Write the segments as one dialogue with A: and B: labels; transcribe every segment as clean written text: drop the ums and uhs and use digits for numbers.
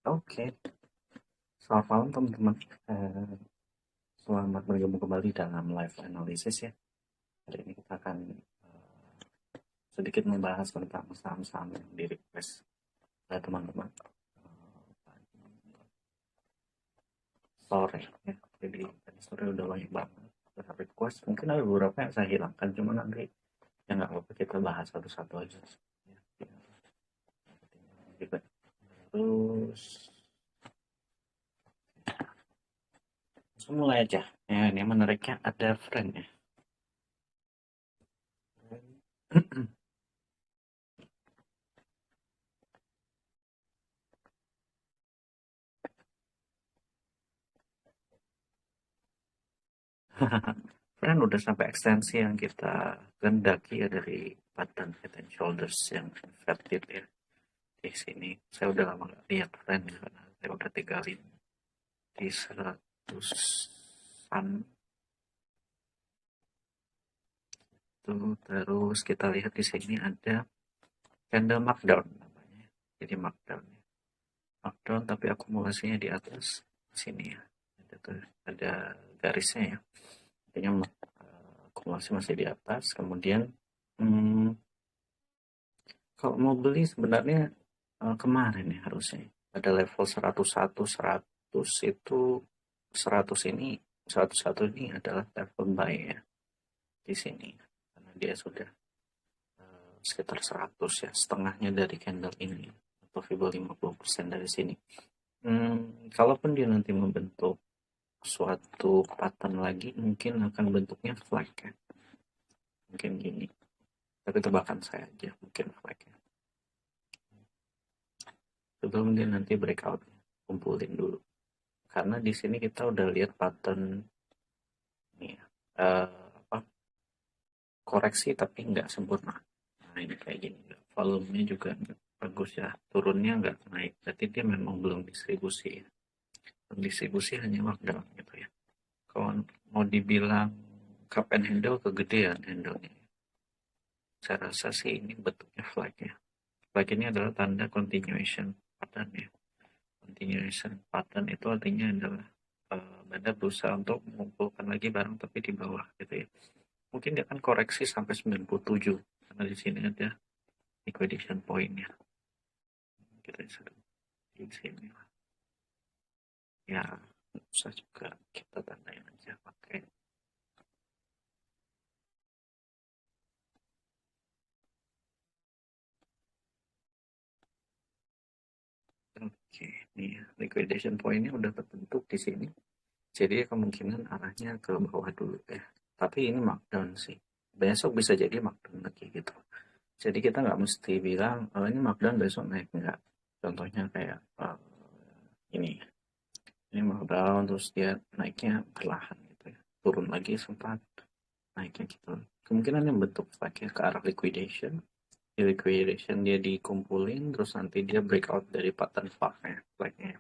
A: Oke, selamat malam teman-teman. Selamat bergabung kembali dalam live analysis ya. Hari ini kita akan sedikit membahas tentang saham-saham yang di request oleh teman-teman sore ya. Jadi tadi sore udah banyak banget request. Mungkin ada beberapa yang saya hilangkan, cuma nanti yang nggak apa-apa kita bahas satu-satu aja. Ya, gitu. Terus langsung mulai aja. Ya, ini menariknya ada friend ya. Kan udah sampai ekstensi yang kita gendaki ya dari pattern head and shoulders yang inverted ya di sini. Saya udah lama nggak lihat trend karena saya udah tinggalin di 100-an tuh. Terus kita lihat di sini ada candle markdown namanya. Jadi markdown ya. Markdown tapi akumulasinya di atas sini ya. Ada garisnya ya. Artinya akumulasi masih di atas. Kemudian hmm, kalau mau beli sebenarnya kemarin ya harusnya ada level 101 100 itu 100 ini 101 ini adalah level buy ya di sini karena dia sudah sekitar 100 ya, setengahnya dari candle ini atau Fibo 50% dari sini. Kalaupun dia nanti membentuk suatu pattern lagi mungkin akan bentuknya flag ya, mungkin gini, tapi tebakan saya aja mungkin flag ya sebelum dia nanti breakout, kumpulin dulu karena di sini kita udah lihat pattern ini ya, apa, koreksi tapi nggak sempurna. Nah ini kayak gini, volumenya juga nggak bagus ya, turunnya nggak naik, berarti dia memang belum distribusi ya. Belum distribusi hanya markdown gitu ya. Kalau mau dibilang cup and handle kegedean handle-nya, saya rasa sih ini bentuknya flag ya. Flag ini adalah tanda continuation pattern ya. Continuation pattern itu artinya adalah Anda berusaha untuk mengumpulkan lagi barang tapi di bawah gitu ya. Mungkin dia akan koreksi sampai 97 karena di sini ada liquidation point-nya. Kita di sini ya bisa juga kita tandain aja pakai oke. Nih liquidation point-nya udah terbentuk di sini, jadi kemungkinan arahnya ke bawah dulu ya, tapi ini markdown sih, besok bisa jadi markdown lagi gitu. Jadi kita nggak mesti bilang ini markdown besok naik, nggak. Contohnya kayak ini markdown terus dia naiknya perlahan gitu ya, turun lagi sempat naiknya gitu. Kemungkinan yang bentuk pakai ke arah liquidation. Di liquidation dia dikumpulin terus nanti dia breakout dari pattern flagnya.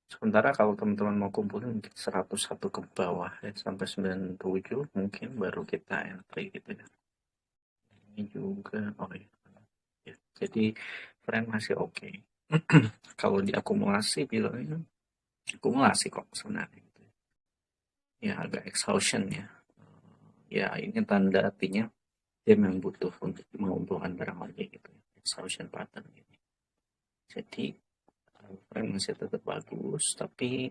A: Sementara kalau teman-teman mau kumpulin mungkin 101 ke bawah ya, sampai 97 mungkin baru kita entry gitu ya. Ini juga oh ya. Ya, jadi trend masih oke. Okay. Kalau diakumulasi bilangnya akumulasi kok sebenarnya gitu. Ya agak exhaustion ya. Ya ini tanda artinya dia memang butuh untuk mengumpulkan barang lagi gitu ya. Exhaustion pattern ini. Jadi tren masih tetap bagus, tapi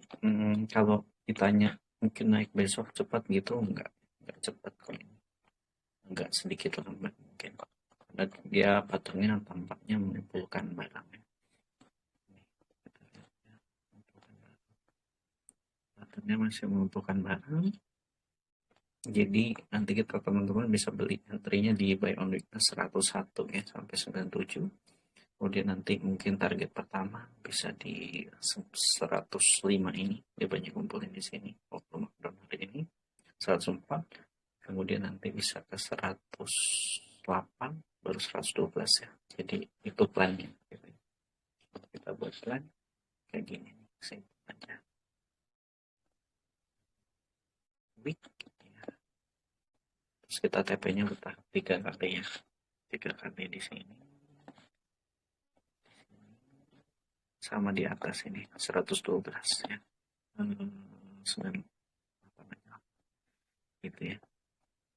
A: kalau ditanya mungkin naik besok cepat gitu enggak cepat kok, enggak, sedikit lambat mungkin karena dia patternnya tampaknya mengumpulkan barangnya. Patternnya masih mengumpulkan barang, jadi nanti kita teman-teman bisa beli entry-nya di buy on weakness 101 ya sampai 97. Kemudian nanti mungkin target pertama bisa di 105 ini, dia banyak kumpulin di sini waktu markdown hari ini 104, kemudian nanti bisa ke 108 baru 112 ya. Jadi itu plannya gitu. Kita buat plan kayak gini sih aja. Week ya. Terus kita TP-nya letak 3 kali ya. 3 kali di sini. sama di atas ini 112 ya. 9 apa namanya, gitu ya.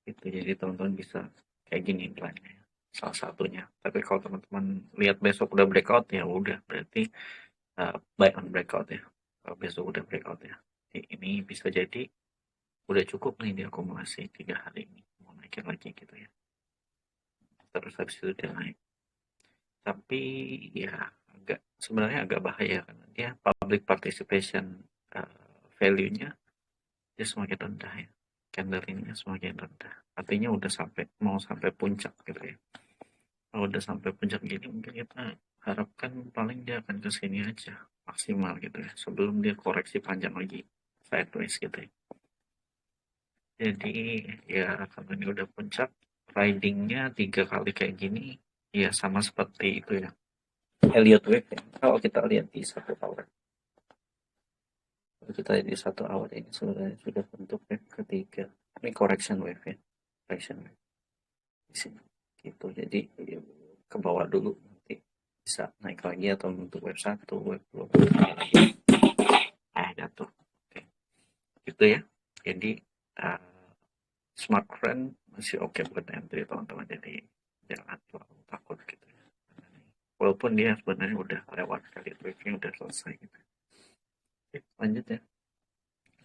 A: Itu jadi teman-teman bisa kayak gini plannya ya, salah satunya. Tapi kalau teman-teman lihat besok udah breakout ya udah berarti buy on breakout ya. Kalau besok udah breakout ya, ini bisa jadi udah cukup nih diakumulasi 3 hari ini, mau naikin lagi gitu ya, terus habis itu dia naik. Tapi ya sebenarnya agak bahaya karena dia public participation value-nya dia semakin rendah ya, candle ini semakin rendah, artinya udah mau sampai puncak gitu ya. Kalau udah sampai puncak gini mungkin kita harapkan paling dia akan ke sini aja maksimal gitu ya, sebelum dia koreksi panjang lagi sideways gitu ya. Jadi ya kalau ini udah puncak, ridingnya 3 kali kayak gini ya sama seperti itu ya, Elliott wave ya. Kalau kita lihat di 1 hour, kalau kita lihat di 1 hour ini sebenarnya sudah bentuk wave ketiga. Ini correction wave ya, correction wave di sini gitu. Jadi ya, ke bawah dulu, nanti bisa naik lagi atau bentuk wave 1, wave 2, jatuh. Oke, gitu ya. Jadi smart friend masih oke buat entry teman-teman, jadi jangan terlalu takut gitu ya, walaupun dia sebenarnya udah lewat kali wave-nya udah selesai gitu. Oke, lanjut ya.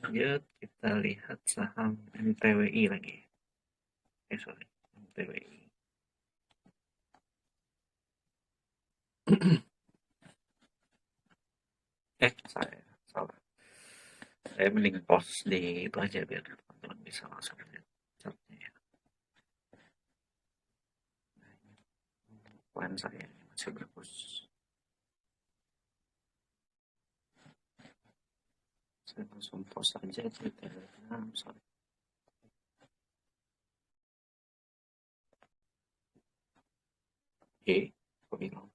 A: Lanjut kita lihat saham MTWI lagi. Sorry, MTWI. Saya salah. Saya mending post di itu aja biar teman-teman bisa langsung lihat chartnya ya. Plan saya masih bagus. Saya langsung post aja di Telegram. Sorry. Oke, aku bilang.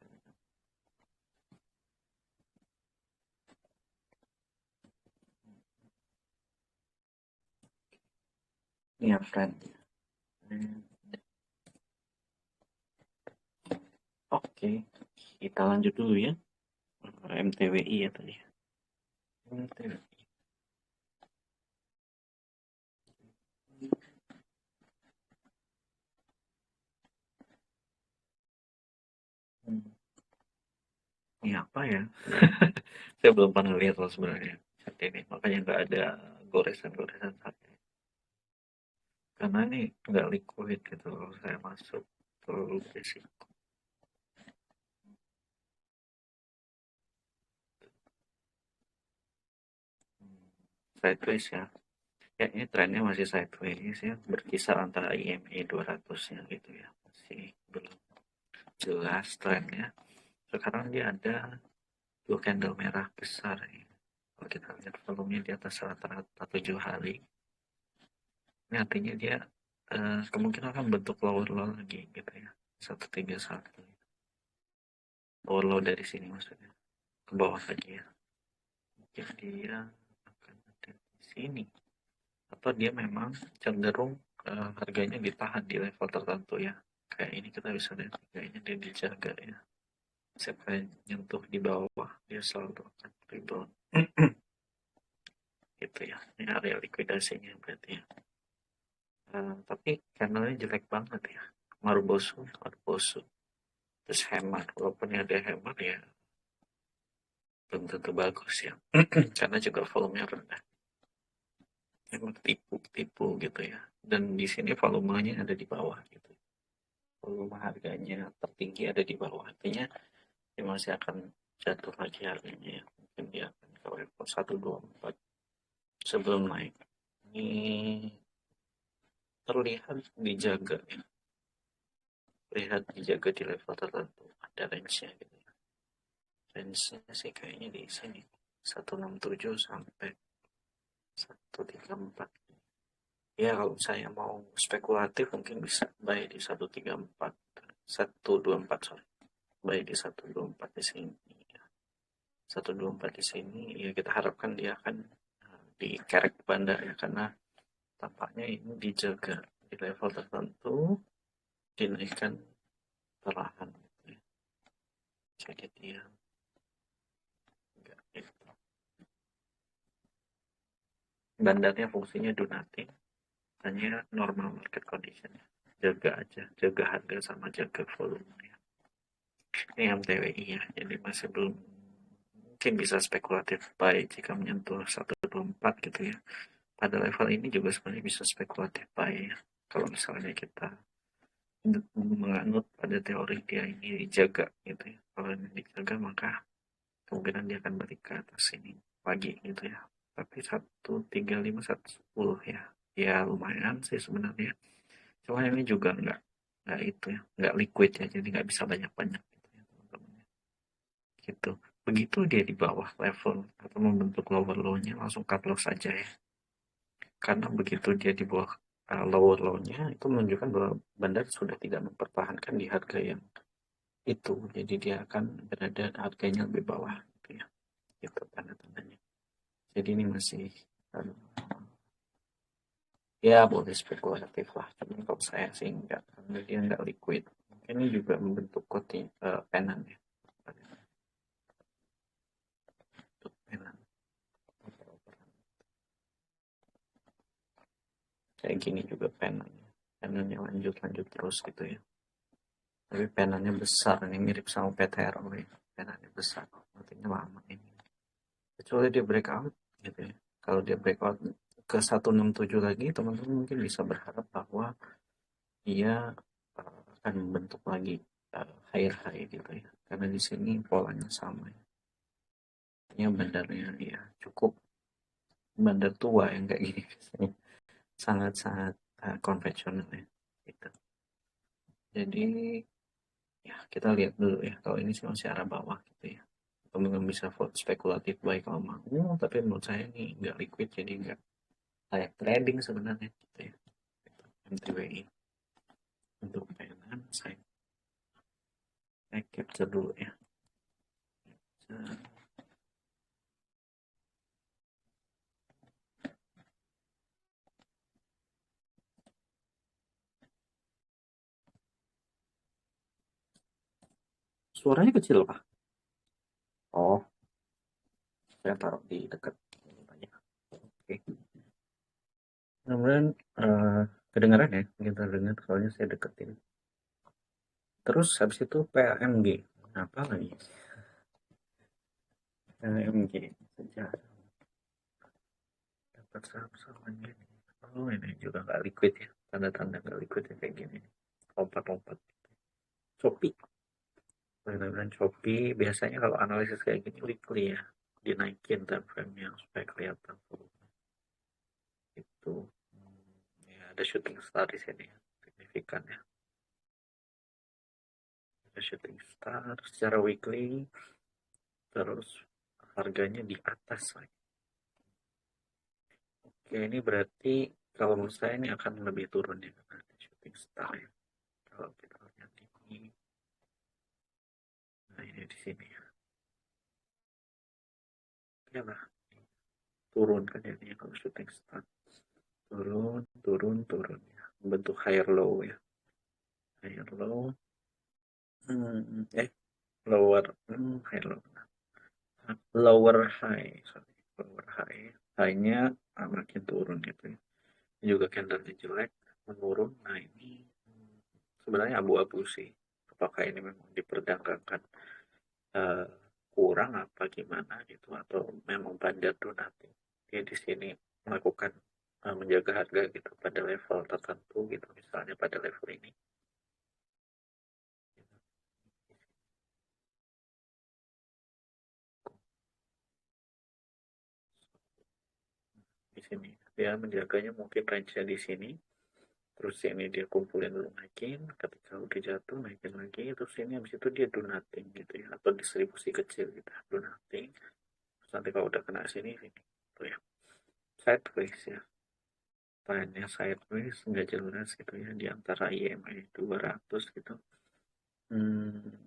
A: Ini ya friend. Oke, kita lanjut dulu ya. MTWI ya tadi. MTWI. Ini apa ya? Saya belum pernah lihat loh sebenarnya saat ini, makanya nggak ada goresan-goresan saat ini. Karena ini nggak liquid gitu loh, saya masuk terlalu risiko. Sideways ya. Ya ini trennya masih sideways ya, berkisar antara IMA 200 nya gitu ya. Masih belum jelas trennya. Sekarang dia ada 2 candle merah besar ya. Kalau kita lihat volumenya di atas rata-rata 7 hari, ini artinya dia kemungkinan akan bentuk lower low lagi gitu ya, 131 lower low dari sini maksudnya ke bawah lagi ya, mungkin dia akan ada di sini, atau dia memang cenderung harganya ditahan di level tertentu ya, kayak ini kita bisa lihat kayaknya dia dijaga ya, sampai nyentuh di bawah dia selalu akan rebound. Gitu ya, ini area likuidasinya berarti ya. Tapi candlenya jelek banget ya, marubosu terus hemat, walaupun ada hemat ya belum tentu bagus ya. Karena juga volumenya rendah, emang tipu gitu ya, dan di sini volumenya ada di bawah gitu, volume harganya tertinggi ada di bawah, artinya dia masih akan jatuh lagi harganya ya, mungkin dia akan ke level 124 sebelum naik. Ini terlihat dijaga ya, di level tertentu, ada range-nya gitu ya. Range-nya sih kayaknya di sini 167 sampai 134. Ya kalau saya mau spekulatif mungkin bisa buy di 134, 124 sorry. Buy di 124 di sini. 124 di sini ya, kita harapkan dia akan dikerek banda ya, karena tampaknya ini dijaga di level tertentu, dinaikkan perlahan. Jadi dia bandarnya fungsinya do nothing, hanya normal market condition, jaga aja, jaga harga sama jaga volume ya. Ini MTWI ya, jadi masih belum mungkin bisa spekulatif buy jika menyentuh 124 gitu ya. Pada level ini juga sebenarnya bisa spekulatif buy ya. Kalau misalnya kita menganut pada teori dia ini dijaga gitu ya. Kalau ini dijaga maka kemungkinan dia akan balik ke atas ini lagi gitu ya. Tapi 135 110 ya. Ya lumayan sih sebenarnya. Cuma ini juga nggak itu ya, nggak liquid ya, jadi nggak bisa banyak-banyak gitu ya teman-teman. Gitu. Begitu dia di bawah level atau membentuk lower low-nya langsung cut loss saja ya. Karena begitu dia di bawah lower low-nya itu menunjukkan bahwa bandar sudah tidak mempertahankan di harga yang itu. Jadi dia akan berada harganya lebih bawah gitu ya. Itu tanda-tandanya. Jadi ini masih ya boleh spekulatif lah. Tapi kalau saya sih enggak, karena dia enggak liquid. Mungkin ini juga membentuk penan ya. Bentuk penan. Kayak gini juga penannya. Penannya lanjut-lanjut terus gitu ya. Tapi penannya besar, ini mirip sama PTRO ya. Penannya besar, artinya lama ini. Kecuali dia breakout gitu ya. Kalau dia breakout ke 167 lagi, teman-teman mungkin bisa berharap bahwa dia akan membentuk lagi higher high gitu ya. Karena di sini polanya sama ya. Ini bandarnya ya cukup bandar tua yang kayak gini biasanya. Sangat-sangat konvensional ya. Gitu. Jadi ya kita lihat dulu ya, kalau ini sih masih arah bawah gitu ya. Teman-teman bisa vote spekulatif baik kalau mau, tapi menurut saya ini nggak liquid, jadi nggak layak trading sebenarnya gitu ya. MTWI untuk penan saya capture dulu ya. Suaranya kecil pak? Oh, saya taruh di dekat banyak. Oke. Kemudian kedengaran ya, kita dengar soalnya saya deketin. Terus habis itu PAMG. Apa lagi? PAMG sejarah. Dapat saham-saham ini. Oh ini juga nggak liquid ya. Tanda-tanda nggak liquid ya kayak gini. Lompat-lompat. Shopee. Benar-benar Shopee. Biasanya kalau analisis kayak gini weekly ya. Dinaikin time frame-nya supaya kelihatan. Itu. Ya, ada shooting star di sini ya. Signifikan ya. Ada shooting star secara weekly. Terus harganya di atas lagi. Oke, ini berarti kalau menurut saya ini akan lebih turun ya karena ada shooting star ya. Kalau kita lihat ini, nah ini di sini ya. Ya lah, turun kan ini kalau shooting star. Turun, turun, turun ya. Bentuk higher low ya. Higher low, lower, higher low. Lower high, sorry. Lower high. High-nya makin turun gitu ya. Ini juga candlenya jelek, menurun. Nah ini sebenarnya abu-abu sih. Apakah ini memang diperdagangkan uh, kurang apa gimana gitu, atau memang bandar donati dia di sini melakukan menjaga harga gitu pada level tertentu gitu, misalnya pada level ini di sini dia menjaganya mungkin range-nya di sini, terus ini dia kumpulin dulu, naikin, ketika udah jatuh naikin lagi, terus ini habis itu dia do nothing gitu ya, atau distribusi kecil gitu, do nothing, terus nanti kalau udah kena sini tuh ya, sideways ya, trennya sideways nggak jelas gitu ya, di antara IMA 200 gitu.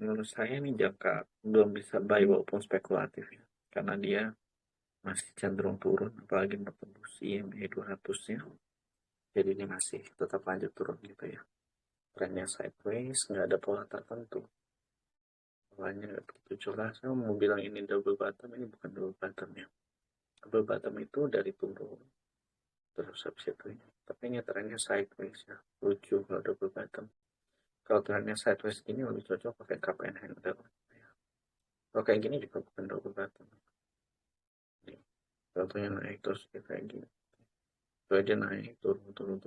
A: Menurut saya ini jangka belum bisa buy walaupun spekulatif ya, karena dia masih cenderung turun, apalagi bertembus IMA 200-nya, jadi ini masih tetap lanjut turun gitu ya. Trennya sideways, nggak ada pola tertentu. Polanya nggak begitu jelas. Saya mau bilang ini double bottom, ini bukan double bottom ya. Double bottom itu dari turun, terus habis itu ya. Tapi ini trennya sideways ya, lucu kalau double bottom. Kalau trennya sideways gini lebih cocok pakai cup and handle ya. Kalau kayak gini juga bukan double bottom. Nih, contohnya naik terus kayak gini. Itu aja naik turun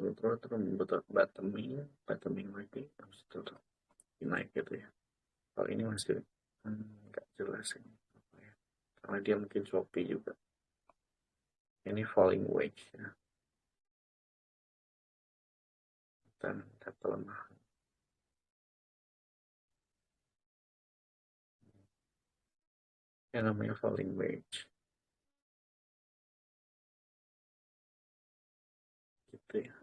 A: membuat bottoming lagi terus itu tuh naik gitu ya. Kalau ini masih nggak jelas ini apa ya, karena dia mungkin Shopee juga. Ini falling wedge ya, dan pelemahan. Yang namanya falling wedge gitu ya.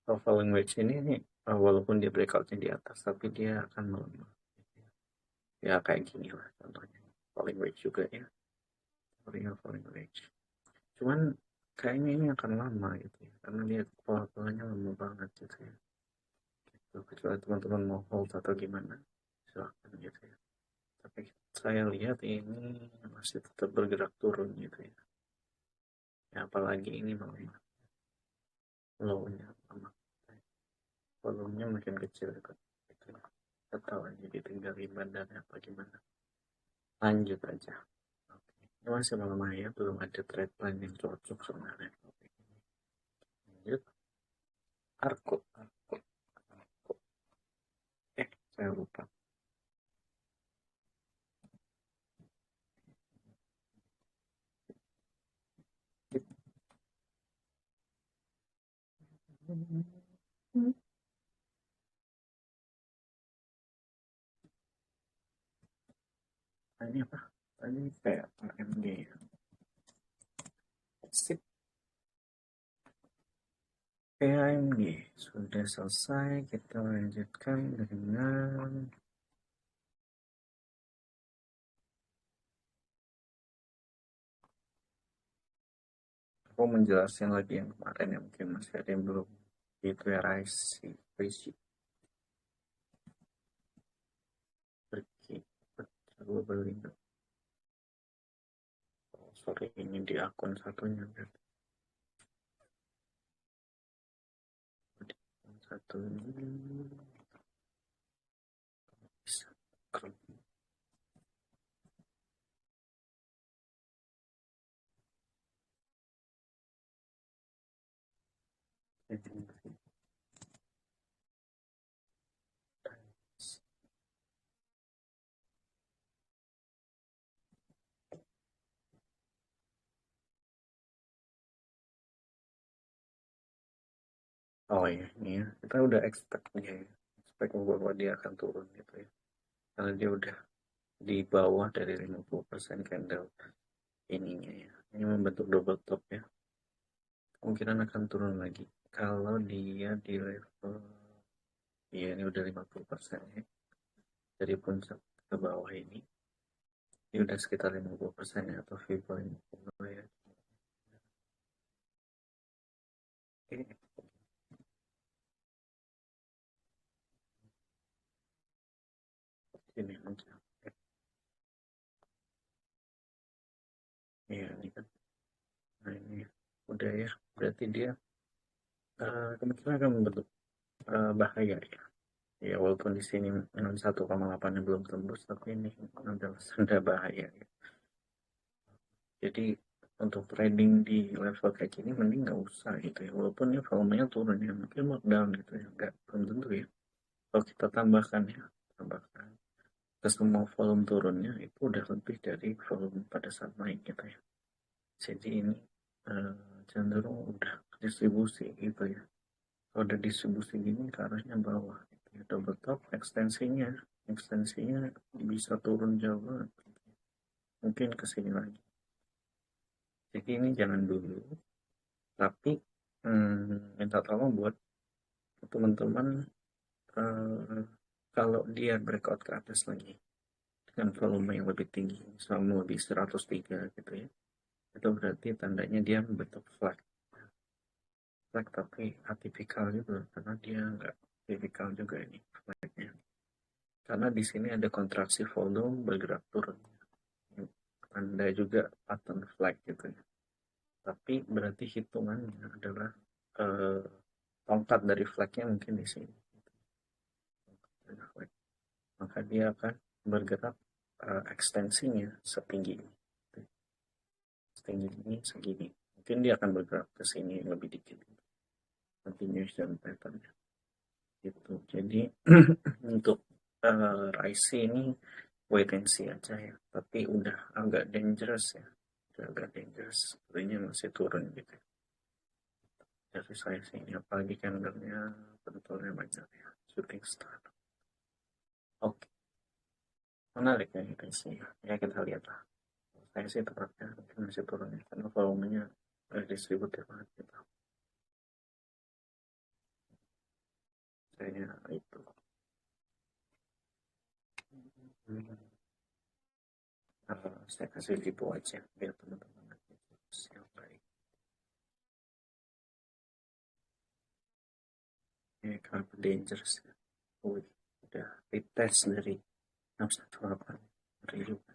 A: Kalau falling wedge ini nih, walaupun dia breakoutnya di atas tapi dia akan melemah gitu ya. Ya kayak gini lah contohnya falling wedge juga ya, falling wedge. Cuman kayaknya ini akan lama gitu ya, karena dia pola-polanya lama banget gitu ya. Gitu. Kecuali teman-teman mau hold atau gimana, silahkan gitu ya. Tapi saya lihat ini masih tetap bergerak turun gitu ya. Ya apalagi ini malah low-nya lama. Volumenya makin kecil gitu. Gitu. Atau aja ditinggalin badannya apa gimana. Lanjut aja. Oke. Ini masih malam ya, belum ada trade plan yang cocok sebenarnya. Lanjut. Arko. Saya lupa. Ini apa? Tadi kayak PMD. Sip. PMD sudah selesai. Kita lanjutkan dengan aku menjelaskan lagi yang kemarin yang mungkin masih ada yang belum, itu ya Rishi pergi global window. Oh, sorry, ini di akun satunya berarti. Di akun satu ini bisa oh ya, ini ya. Kita udah expect dia ya. Expect bahwa dia akan turun gitu ya. Karena dia udah di bawah dari 50% candle ininya ya. Ini membentuk double top ya. Kemungkinan akan turun lagi. Kalau dia di level, ya ini udah 50% ya. Dari puncak ke bawah ini udah sekitar 50% ya, atau Vivo 50 ya. Oke, ini aja. Iya, ini kan. Nah, ini udah ya. Berarti dia kemungkinan akan membentuk bahaya ya. Ya, walaupun di sini 1,8 yang belum tembus, tapi ini adalah tanda bahaya ya. Jadi untuk trading di level kayak gini mending nggak usah gitu ya. Walaupun ya volumenya turun ya, mungkin markdown gitu ya. Nggak, belum tentu ya. Kalau kita tambahkan ya, tambahkan ke semua volume turunnya itu udah lebih dari volume pada saat naik gitu ya. Jadi ini cenderung udah distribusi gitu ya. Kalau udah distribusi gini ke arahnya bawah gitu ya. Double top ekstensinya bisa turun jauh banget. Mungkin ke sini lagi. Jadi ini jangan dulu. Tapi minta tolong buat teman-teman, eh, kalau dia breakout ke atas lagi dengan volume yang lebih tinggi, misalnya lebih 103 gitu ya, itu berarti tandanya dia membentuk flag tapi atipikal juga, karena dia nggak tipikal juga ini flagnya, karena di sini ada kontraksi volume bergerak turun, tanda juga pattern flag gitu ya. tapi berarti hitungannya adalah tongkat dari flagnya mungkin di sini. Maka dia akan bergerak ekstensinya setinggi ini. Setinggi ini segini. Mungkin dia akan bergerak ke sini lebih dikit. Continuation pattern. Gitu. Jadi untuk rise ini wait and see aja ya. Tapi udah agak dangerous ya. Udah agak dangerous. Sepertinya masih turun gitu. Dari size ini apalagi candlenya bentuknya banyak ya. Shooting star. Oke. Menarik ya kita sih. Ya kita lihat lah. Saya sih tepatnya mungkin masih turun ya. Karena volumenya distributif banget gitu. Kayaknya itu. Saya kasih tipu aja biar teman-teman yang baik. Ini kenapa dangerous ya. Udah retest dari 618 hari juga.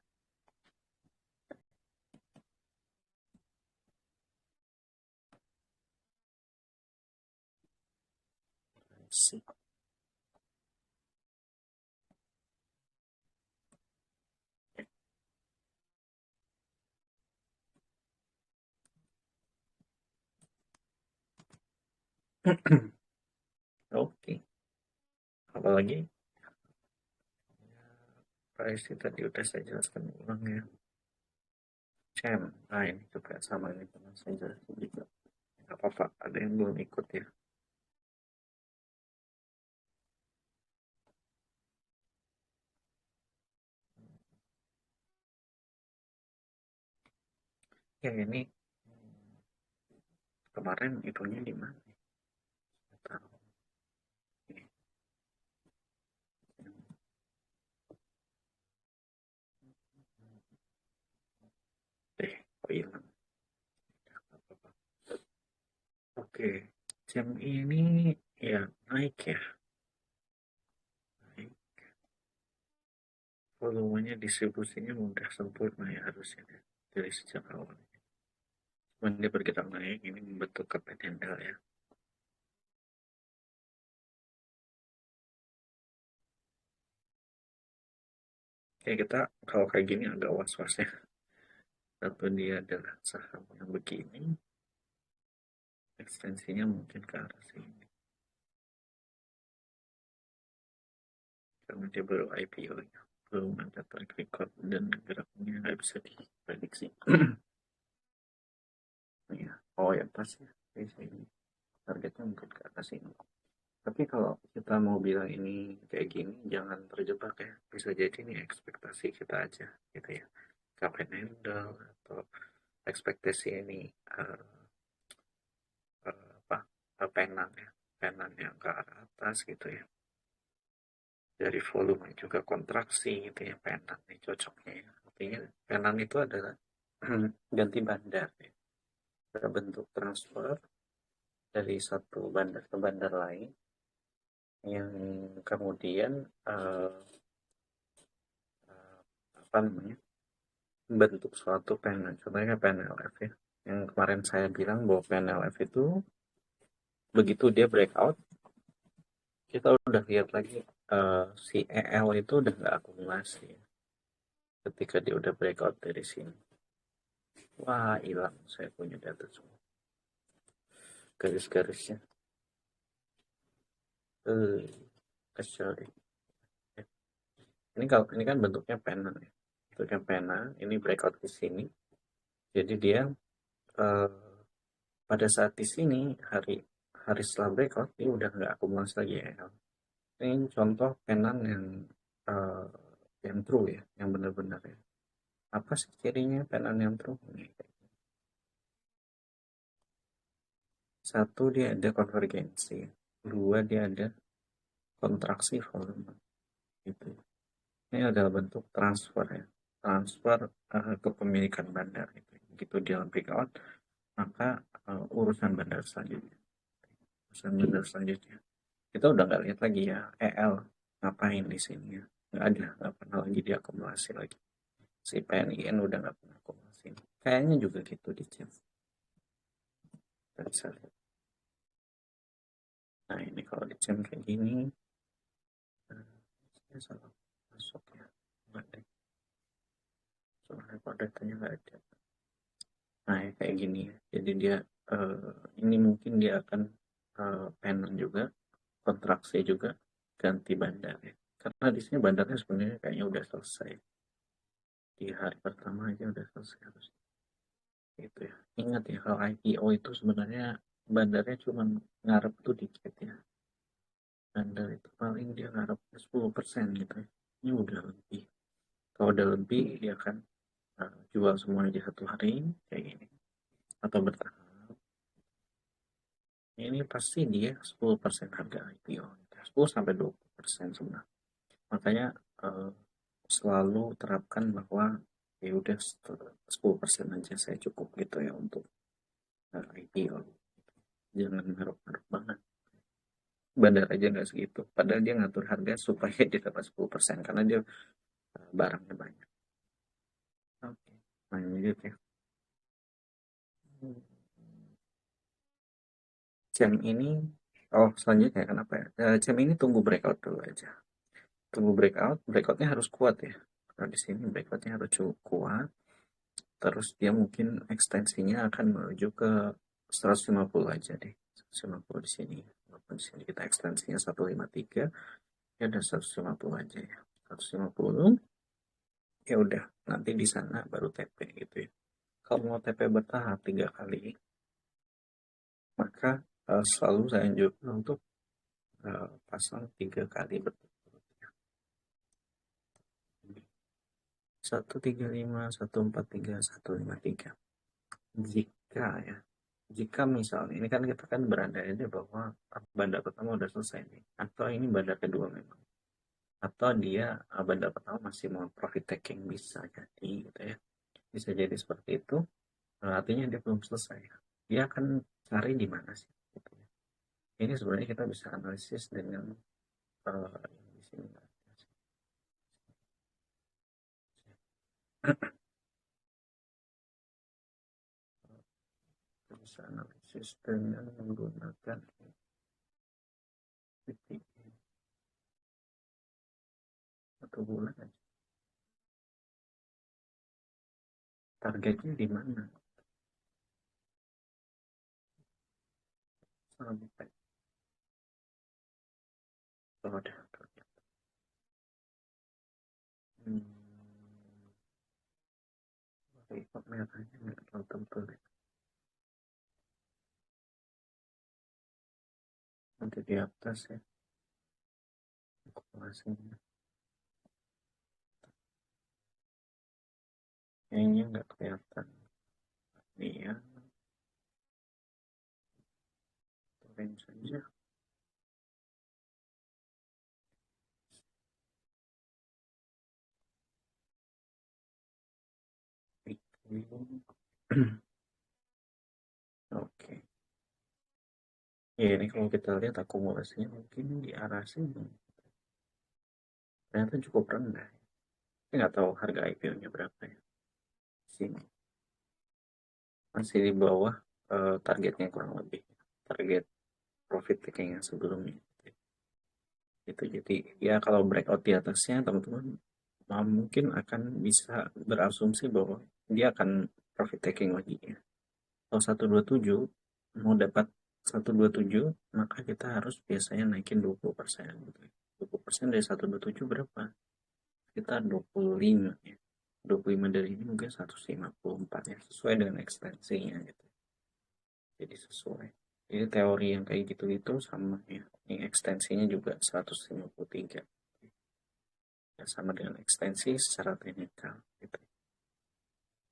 A: Sih. Oke. Apalagi price tadi udah saya jelaskan ulang ya. Cem, nah ini juga sama ini pernah saya jelaskan juga. Gak apa-apa, ada yang belum ikut ya. Ya ini kemarin itunya di mana? Tahu. Kok hilang? Oke, jam ini ya naik ya. Naik. Volumenya distribusinya udah sempurna ya harusnya ya. Dari sejak awal. Cuman dia bergerak naik, ini membentuk carpet handle ya. Kayak kita kalau kayak gini agak was-was ya. Satu dia adalah saham yang begini, ekstensinya mungkin ke arah sini. Karena dia baru IPO ya. Belum ada track record dan geraknya nggak bisa diprediksi. Ya. Oh ya pas ya. Ini targetnya mungkin ke atas ini. Tapi kalau kita mau bilang ini kayak gini, jangan terjebak ya. Bisa jadi ini ekspektasi kita aja, gitu ya. Capek handle atau ekspektasi ini apa penan ya, penan yang ke arah atas gitu ya. Dari volume juga kontraksi gitu ya, penan nih cocoknya ya. Artinya penan itu adalah ganti bandar ya. Bentuk transfer dari satu bandar ke bandar lain yang kemudian apa namanya bentuk suatu panel, contohnya PNLF ya, yang kemarin saya bilang bahwa PNLF itu begitu dia breakout kita udah lihat lagi si EL itu udah nggak akumulasi ya. Ketika dia udah breakout dari sini, wah hilang saya punya data semua garis-garisnya kecil deh. Ini kan bentuknya pena ya. Bentuknya pena, ini breakout di sini. Jadi dia pada saat di sini hari setelah breakout dia udah nggak akumulasi lagi ya. Ini contoh penan uh, yang true ya, yang benar-benar ya. Apa sih cirinya penan yang true? Satu dia ada konvergensi, dua dia ada kontraksi volume. Gitu. Ini adalah bentuk transfer ya, transfer kepemilikan bandar. Gitu. Begitu dia breakout, maka urusan bandar selanjutnya. Urusan bandar selanjutnya. Kita udah nggak lihat lagi ya, EL ngapain di sini ya. Nggak pernah lagi diakumulasi lagi. Si PNIN udah nggak pernah akumulasi. Kayaknya juga gitu di chat. Kita bisa lihat. Nah ini kalau di jam kayak gini, saya salah masuk ya, nggak deh, soalnya kok datanya nggak ada. Nah ya kayak gini ya, jadi dia ini mungkin dia akan panel juga, kontraksi juga, ganti bandar ya. Karena di sini bandarnya sebenarnya kayaknya udah selesai, di hari pertama aja udah selesai harus gitu ya. Ingat ya kalau IPO itu sebenarnya bandarnya cuma ngarep tuh dikit ya, bandar itu paling dia ngarep 10% gitu ya. Ini udah lebih, kalau udah lebih dia akan jual semuanya di satu hari kayak gini atau bertahap. Ini pasti dia 10% harga IPO, 10 sampai 20% sebenarnya. Makanya eh, selalu terapkan bahwa ya udah 10% aja saya cukup gitu ya untuk IPO. Jangan naruh-naruh banget. Bandar aja nggak segitu. Padahal dia ngatur harga supaya dia dapat 10% karena dia barangnya banyak. Oke, lanjut ya. Jam ini, oh selanjutnya kenapa ya? Jam ini tunggu breakout dulu aja. Tunggu breakout, breakoutnya harus kuat ya. Nah di sini breakoutnya harus cukup kuat. Terus dia mungkin ekstensinya akan menuju ke 150 aja deh. 150 di sini. Walaupun di sini kita ekstensinya 153, ya udah 150 aja ya. 150, ya udah nanti di sana baru TP gitu ya. Kalau mau TP bertahap 3 kali, maka selalu saya anjurkan untuk pasang 3 kali berturut-turut ya. 135, 143, 153. Jika ya, jika misalnya ini kan kita kan berada di bahwa bandar pertama udah selesai nih, atau ini bandar kedua memang, atau dia bandar pertama masih mau profit taking, bisa jadi gitu ya, bisa jadi seperti itu. Artinya dia belum selesai, dia akan cari di mana sih gitu ya. Ini sebenarnya kita bisa analisis dengan yang di sini kita bisa analisis dengan menggunakan titik 1 bulan aja. Targetnya di mana sampai kalau ada target. Hmm, repot merahnya nggak terlalu tebal ya. Nanti di atas ya akumulasinya kayaknya nggak kelihatan. Ini ya turun saja. Oke. Ya ini kalau kita lihat akumulasinya mungkin di arah sini ternyata cukup rendah. Saya nggak tahu harga IPO-nya berapa ya. Sini masih di bawah targetnya kurang lebih. Target profit taking yang sebelumnya. Itu jadi ya kalau breakout di atasnya teman-teman mungkin akan bisa berasumsi bahwa dia akan profit taking lagi ya. Kalau 127 mau dapat 127 maka kita harus biasanya naikin 20% gitu. 20% dari 127 berapa? Sekitar 25 ya. 25 dari ini mungkin 154 ya, sesuai dengan ekstensinya gitu. Jadi sesuai. Jadi teori yang kayak gitu-gitu sama ya. Ini ekstensinya juga 153. Ya, sama dengan ekstensi secara teknikal gitu.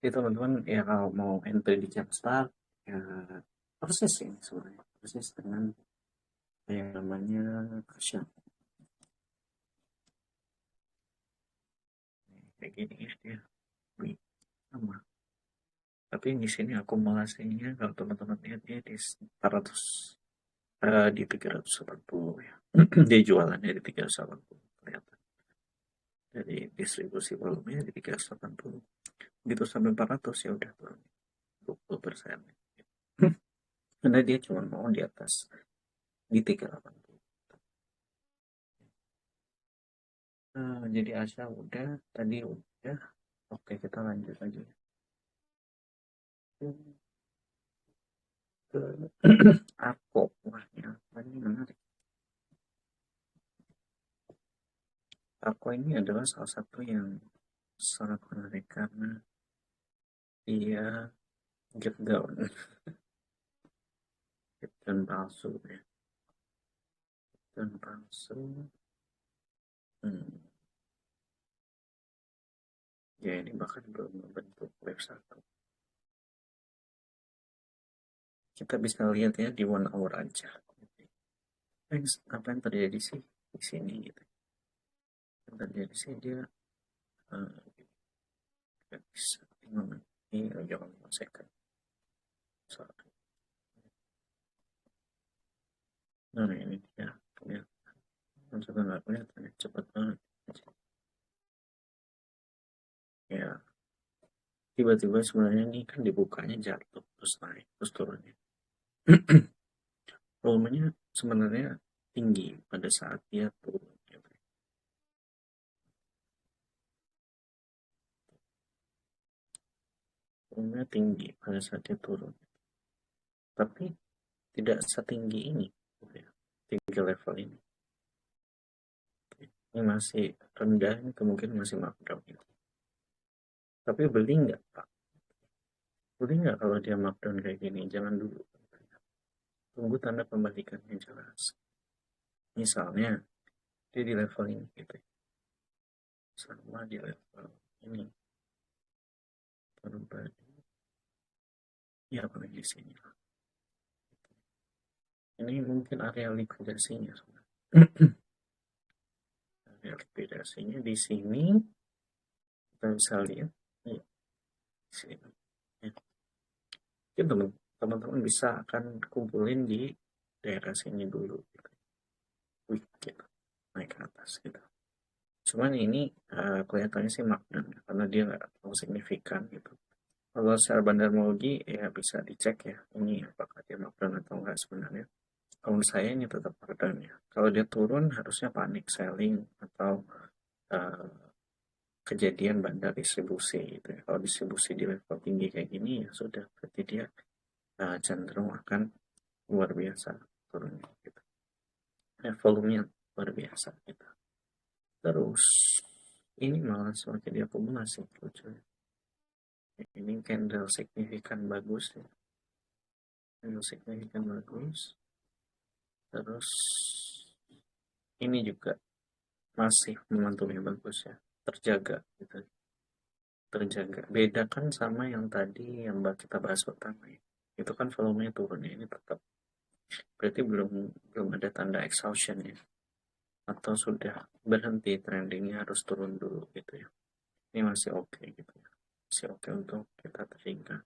A: Jadi teman-teman ya kalau mau entry di Jumpstart ya proses ini sebenarnya proses dengan yang namanya Asia kayak gini ya sama. Tapi di sini akumulasinya kalau teman-teman lihat dia di 400 di 380 ya. Dia jualannya di 380 kelihatan. Jadi distribusi volumenya di 380. Begitu sampai 400 ya udah turun 20%. karena dia cuma mau di atas di 380. Jadi Asya udah, tadi udah. Oke, kita lanjut aja ke Arko. Wah, ya, ini menarik. Arko ini adalah salah satu yang sangat menarik karena dia get down, get down palsu ya, dan palsu. Hmm. Ya, ini bahkan belum membentuk website. Kita bisa lihat ya di 1 hour aja. Apa yang terjadi sih di sini gitu? Yang terjadi sih dia nggak bisa 5 menit. Ini jangan 5 second. Sorry. Nah, ini dia. Lihat. Coba nggak kelihatan, cepat banget. Ya, tiba-tiba sebenarnya ini kan dibukanya jatuh, terus naik, terus turunnya. Volumenya sebenarnya tinggi pada saat dia turun. Gitu. Volumenya tinggi pada saat dia turun. Tapi tidak setinggi ini. Gitu ya. 3 level ini. Ini masih rendah, ini kemungkinan masih markdown. Gitu. Tapi beli nggak, Pak? Beli nggak kalau dia markdown kayak gini? Jangan dulu. Tunggu tanda pembalikannya jelas. Misalnya, dia di level ini gitu. Sama di level ini. Berbagi. Ya, apalagi di sini. Ini mungkin area likuidasinya. Area likuidasinya di sini. Kita bisa lihat. Ya, di sini. Ya. Jadi teman-teman bisa akan kumpulin di daerah sini dulu. Gitu. Wih, gitu. Naik ke atas gitu. Cuman ini kelihatannya sih markdown ya, karena dia nggak terlalu signifikan gitu. Kalau secara bandarmologi ya bisa dicek ya, ini apakah dia markdown atau enggak sebenarnya. Kalau menurut saya ini tetap markdown ya. Kalau dia turun harusnya panik selling atau uh, kejadian bandar distribusi gitu ya. Kalau distribusi di level tinggi kayak gini ya sudah, berarti dia cenderung akan luar biasa turunnya gitu. Volumenya luar biasa gitu. Terus ini malah semakin diakumulasi lucu ya. Ini candle signifikan bagus ya. Candle signifikan bagus. Terus ini juga masih momentumnya bagus ya. Terjaga gitu. Terjaga. Bedakan sama yang tadi yang kita bahas pertama ya. Itu kan volumenya turun ya. Ini tetap. Berarti belum ada tanda exhaustion ya. Atau sudah berhenti trendingnya harus turun dulu gitu ya. Ini masih oke gitu ya. Masih oke untuk kita terhingga.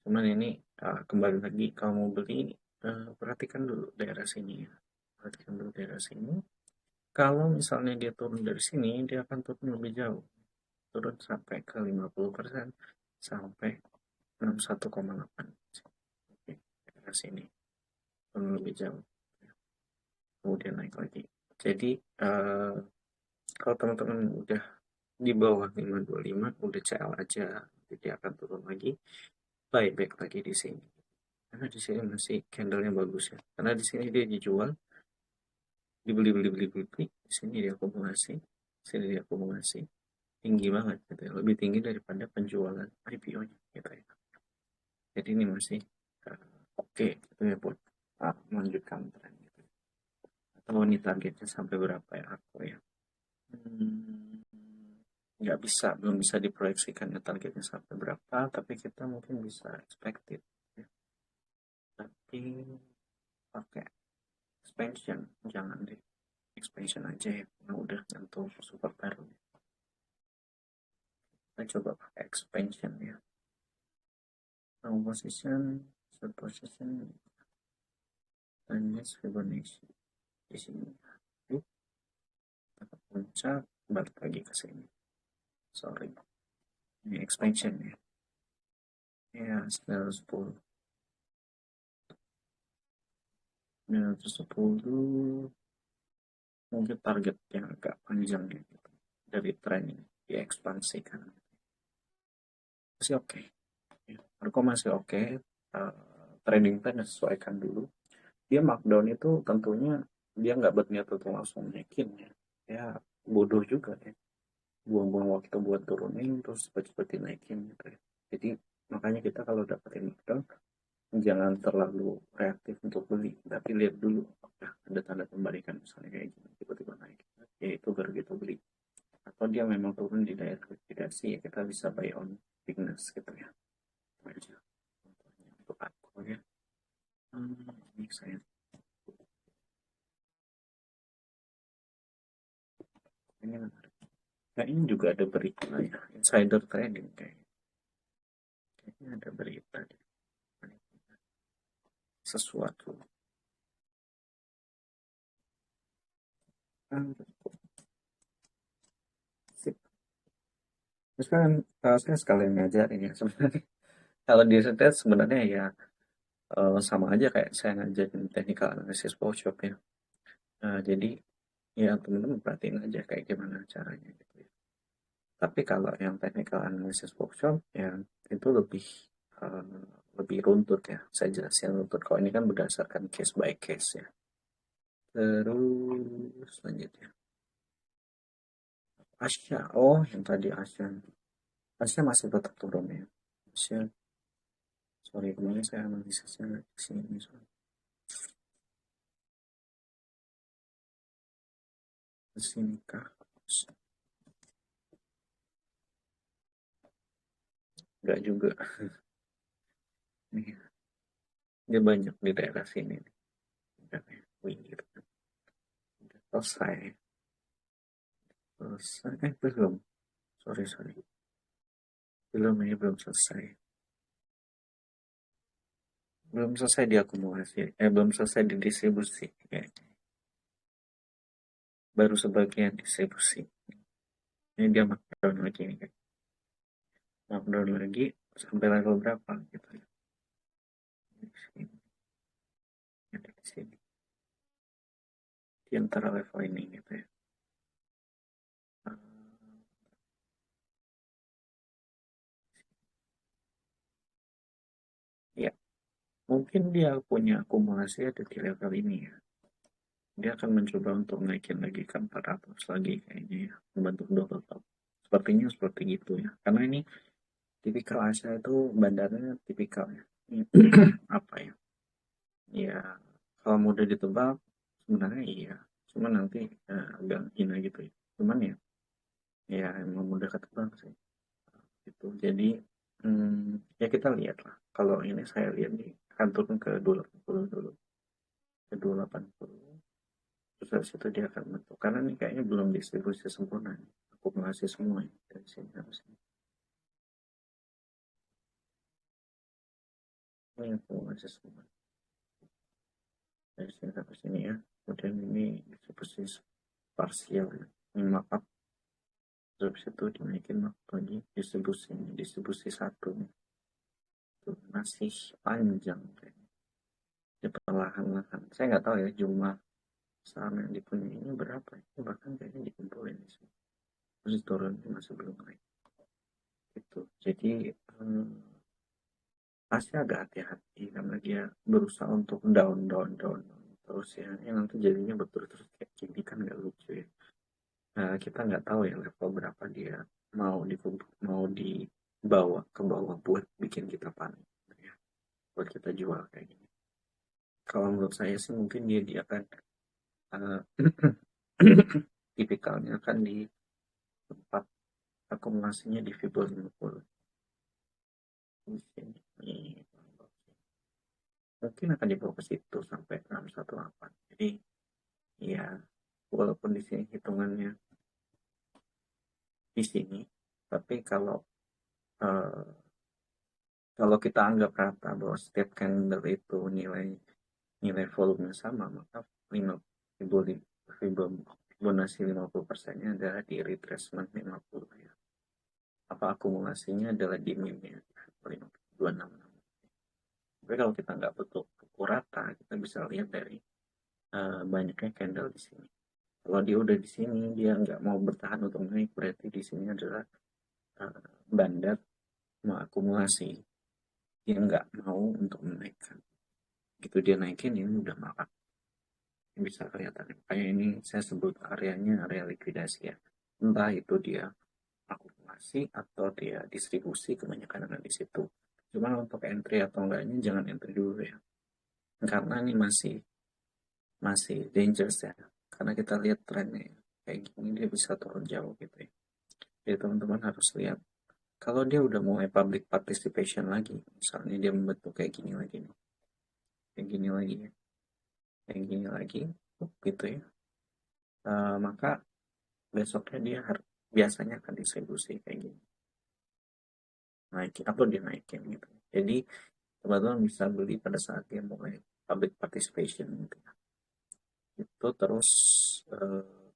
A: Cuman ini kembali lagi kalau mau beli perhatikan dulu daerah sini ya. Perhatikan dulu daerah sini. Kalau misalnya dia turun dari sini, dia akan turun lebih jauh. Turun sampai ke 50% sampai 61,8. Oke, daerah sini. Turun lebih jauh. Kemudian naik lagi. Jadi kalau teman-teman udah di bawah 525, udah CL aja. Jadi dia akan turun lagi. Buyback lagi di sini. Karena di sini masih candlenya bagus ya. Karena di sini dia dijual, dibeli, di sini dia akumulasi, di sini dia akumulasi, tinggi banget gitu ya. Lebih tinggi daripada penjualan IPO-nya gitu ya. Jadi ini masih oke gitu ya buat melanjutkan tren gitu. Atau ini targetnya sampai berapa ya aku ya? Nggak bisa, belum bisa diproyeksikan ya targetnya sampai berapa, tapi kita mungkin bisa expected ya. Tapi pakai expansion jangan deh, expansion aja ya, karena udah nyentuh super pair. Kita coba pakai expansion ya. Long position, short position, dan next Fibonacci di sini. Yuk, kita puncak, balik lagi ke sini. Sorry, ini expansion ya. Ya, 910. 910 mungkin target yang agak panjang ya gitu. Dari tren ini diekspansikan masih oke. Ya, Marco masih oke. Trading plan sesuaikan dulu. Dia markdown itu tentunya dia nggak berniat untuk langsung naikin ya. Ya bodoh juga ya. Buang-buang waktu buat turunin terus cepet-cepet dinaikin gitu ya. Jadi makanya kita kalau dapetin markdown jangan terlalu reaktif untuk beli, tapi lihat dulu apakah ada tanda pembalikan misalnya kayak gini tiba-tiba naik, ya itu baru kita beli. Atau dia memang turun di daerah likuidasi ya kita bisa buy on weakness gitu ya. Itu aja untuk aku ya. Ini saya ini menarik. Nah ini juga ada berita ya, insider trading kayaknya ada berita deh. Sesuatu. Ah, sip. Terus kan saya sekalian ngajarin ya sebenarnya. Kalau di riset sebenarnya ya sama aja kayak saya ngajarin technical analysis workshop ya. Jadi ya teman-teman perhatiin aja kayak gimana caranya gitu ya. Tapi kalau yang technical analysis workshop ya itu uh, lebih runtut ya. Saya jelasin runtut. Kalau ini kan berdasarkan case by case ya. Terus selanjutnya Asia. Oh yang tadi Asia. Asia masih tetap turun ya. Asia. Sorry kemarin saya analisisnya di sini. Di sini kah? Enggak juga. Nih, dia banyak di daerah sini. Udah, pinggir. Udah selesai. Selesai. Belum. Sorry. Belum, ini belum selesai. Belum selesai diakumulasi. Belum selesai didistribusi. Baru sebagian distribusi. Ini dia markdown lagi nih. Markdown lagi sampai level berapa gitu ya. Di sini. Ada di sini. Di antara level ini gitu ya. Ya, mungkin dia punya akumulasi ada di level ini ya. Dia akan mencoba untuk naikin lagi ke 400 lagi kayaknya ya. Membentuk double top. Sepertinya seperti gitu ya. Karena ini tipikal Asia itu bandarnya tipikal ya. Apa ya? Ya, kalau mudah ditebak sebenarnya iya. Cuman nanti agak hina gitu ya. Cuman ya emang mudah ketebak sih. Gitu. Jadi ya kita lihat lah. Kalau ini saya lihat nih akan turun ke 280 dulu. Ke 280. Terus habis itu dia akan bentuk. Karena ini kayaknya belum distribusi sempurna. Akumulasi semua ya. Dari sini harusnya. Ini akumulasi semua. Dari sini sampai sini ya. Kemudian ini distribusi parsial ya. Ini markup. Terus itu dinaikin lagi distribusi satu itu masih panjang kayaknya. Ya, perlahan-lahan. Saya nggak tahu ya jumlah saham yang dipunyai ini berapa. Ini bahkan kayaknya dikumpulin di sini. Terus turun masih belum naik. Gitu. Jadi pasti agak hati-hati karena dia berusaha untuk down terus ya. Yang nanti jadinya betul-betul kayak gini kan nggak lucu ya. Nah, kita nggak tahu ya level berapa dia mau dibawa ke bawah buat bikin kita panik ya. Buat kita jual kayak gini. Kalau menurut saya sih mungkin dia akan uh, tipikalnya akan di tempat akumulasinya di Fibon 50 di sini. Mungkin akan dibawa ke situ sampai 618. Jadi ya walaupun di sini hitungannya di sini, tapi uh, kalau kita anggap rata bahwa setiap candle itu nilai volume sama, maka Fibonacci 50%-nya adalah di retracement 50 ya. Apa akumulasinya adalah di minnya 266. Tapi kalau kita nggak betul pukul rata, kita bisa lihat dari banyaknya candle di sini. Kalau dia udah di sini, dia nggak mau bertahan untuk naik, berarti di sini adalah bandar mengakumulasi. Dia nggak mau untuk menaikkan. Gitu dia naikin, ini udah marak. Bisa kelihatan. Kayak ini saya sebut areanya area likuidasi ya. Entah itu dia akumulasi atau dia distribusi, kebanyakan ada di situ. Cuman untuk entry atau enggaknya jangan entry dulu ya. Karena ini masih dangerous ya. Karena kita lihat trennya kayak gini dia bisa turun jauh gitu ya. Jadi teman-teman harus lihat kalau dia udah mulai public participation lagi, misalnya dia membentuk kayak gini lagi nih, kayak gini lagi ya, kayak gini lagi, gitu ya. Maka besoknya dia biasanya akan distribusi kayak gini, naikin atau dinaikin gitu. Jadi teman-teman bisa beli pada saat dia mulai public participation gitu ya. Itu terus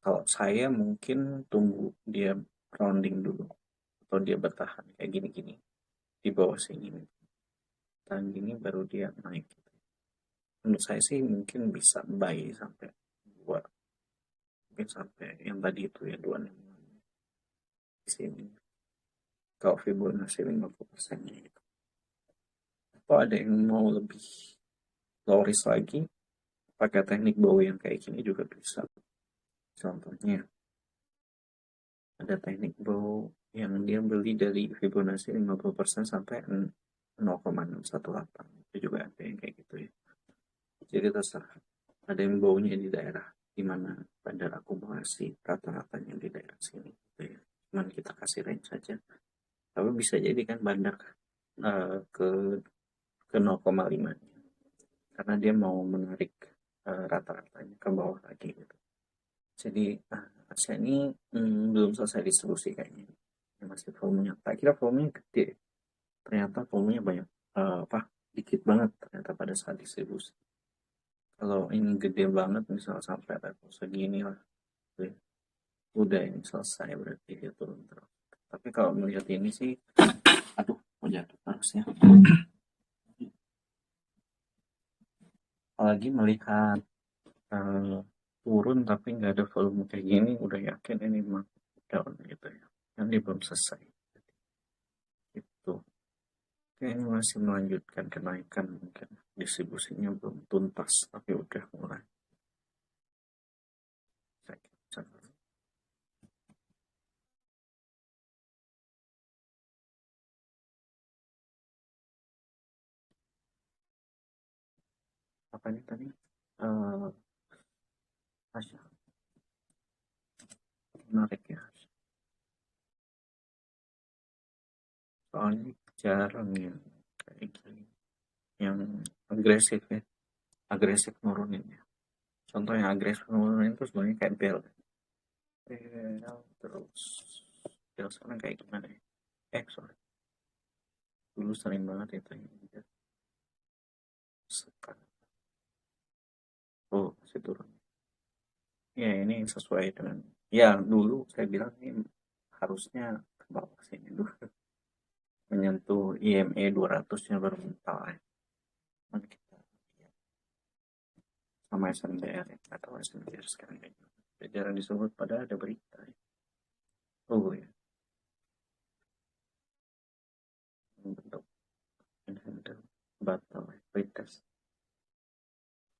A: kalau saya mungkin tunggu dia rounding dulu atau dia bertahan kayak gini-gini di bawah sini, tahan gini baru dia naik gitu. Menurut saya sih mungkin bisa buy sampai dua, mungkin sampai yang tadi itu ya 26 di sini kalau Fibonacci 50% gitu. Atau ada yang mau lebih low risk lagi pakai teknik bow yang kayak gini juga bisa. Contohnya ada teknik bow yang dia beli dari Fibonacci 50% sampai 0,618, itu juga ada yang kayak gitu ya. Jadi terserah, ada yang baunya di daerah dimana bandar akumulasi rata-ratanya di daerah sini gitu ya. Cuman kita kasih range saja, tapi bisa jadi kan bandar ke 0,5 karena dia mau menarik rata-ratanya ke bawah lagi gitu. Jadi saya ini belum selesai distribusi kayaknya, ini masih volumenya, tak kira volumenya gede, ternyata volumenya banyak, dikit banget ternyata pada saat distribusi. Kalau ini gede banget misal sampai level segini lah, udah ini selesai berarti dia turun terus. Tapi kalau melihat ini sih, aduh mau jatuh harusnya. Apalagi melihat turun tapi nggak ada volume kayak gini, udah yakin ini mah down gitu ya. Kan dia belum selesai. Itu kayaknya masih melanjutkan kenaikan, mungkin distribusinya belum tuntas tapi udah mulai. Apa ini tadi? Asia menarik ya. Soalnya jarang yang kayak gini, yang agresif ya, agresif nurunin ya. Contoh yang agresif nurunin itu sebenarnya kayak bel, terus bel sekarang kayak gimana ya? Sorry, dulu sering banget itu yang sekarang masih turun. Ya ini sesuai dengan, ya dulu saya bilang ini harusnya ke bawah sini dulu, menyentuh IME 200-nya baru mental ya. Kita sama SNBR ya, atau SNBR sekarang kayak gitu. Jarang disebut pada ada berita ya. Ya, bentuk handle batal ya, retest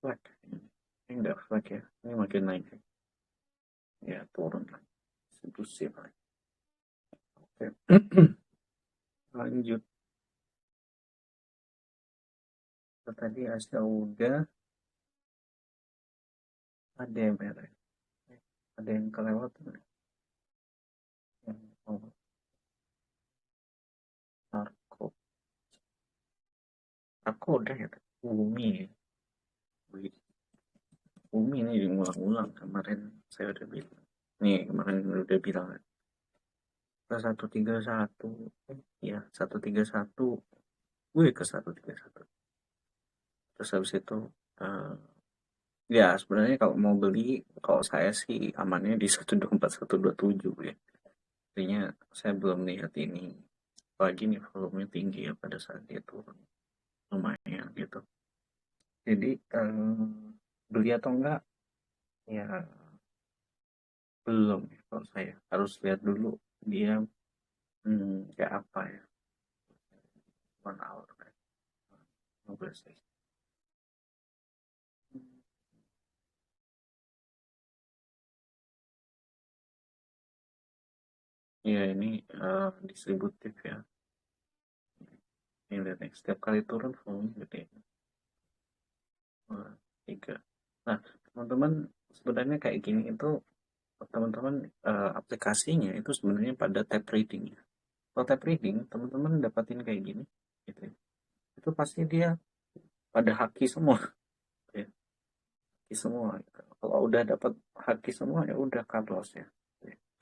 A: flag ini enggak flag ya, ini makin naik ya, turun lagi distribusi lagi. Oke. Lanjut tadi Asia udah, ada yang merah, ada yang kelewatan yang narko, aku udah ya, bumi ya. Bumi ini diulang-ulang, kemarin saya udah bilang, nih kemarin udah bilang ke 131, ya 131, gue ke 131, terus habis itu uh, ya sebenarnya kalau mau beli, kalau saya sih amannya di 124 127 ya. Artinya saya belum lihat ini lagi nih volumenya tinggi ya pada saat dia turun lumayan gitu. Jadi beli atau enggak ya belum ya, kalau saya harus lihat dulu dia kayak apa ya, 1 hour kan, 15 sih. Ya ini distributif ya, ini lihat nih setiap kali turun volume gede. Dua, tiga. Nah, teman-teman sebenarnya kayak gini itu teman-teman aplikasinya itu sebenarnya pada tab reading ya. Kalau tab reading teman-teman dapatin kayak gini gitu ya. Itu pasti dia pada haki semua ya. Haki semua. Kalau udah dapat haki semua ya udah cut loss ya.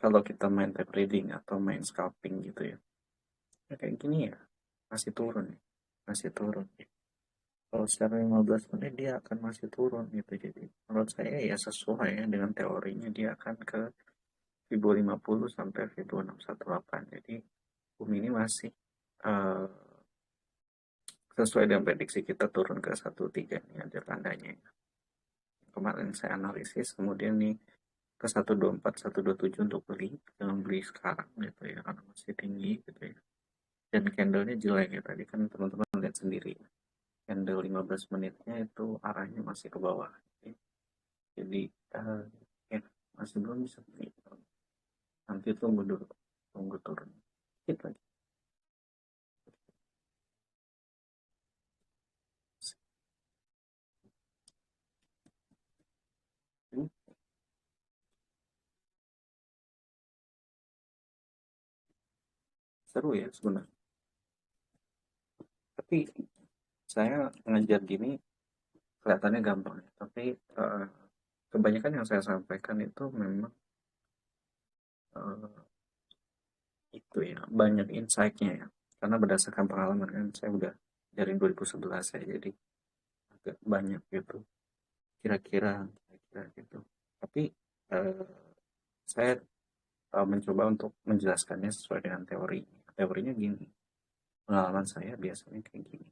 A: Kalau kita main tab reading atau main scalping gitu ya. Ya kayak gini ya masih turun ya. Masih turun ya. Kalau secara 15 menit dia akan masih turun gitu. Jadi menurut saya ya sesuai ya dengan teorinya dia akan ke Fibo 50 sampai Fibo 618. Jadi bumi ini masih uh, sesuai dengan prediksi kita turun ke 13 ini ada tandanya. Kemarin saya analisis kemudian nih ke 124 127 untuk beli, jangan beli sekarang gitu ya karena masih tinggi gitu ya. Dan candlenya jelek ya, tadi kan teman-teman lihat sendiri candle 15 menitnya itu arahnya masih ke bawah. Jadi ya masih belum bisa beli. Nanti tunggu dulu, tunggu turun dikit lagi. Seru ya sebenarnya. Tapi saya ngajar gini kelihatannya gampang ya. Tapi kebanyakan yang saya sampaikan itu memang uh, itu ya banyak insight-nya ya. Karena berdasarkan pengalaman kan saya udah dari 2011 ya, jadi agak banyak gitu. Kira-kira gitu. Tapi uh, saya mencoba untuk menjelaskannya sesuai dengan teori. Teorinya gini, pengalaman saya biasanya kayak gini.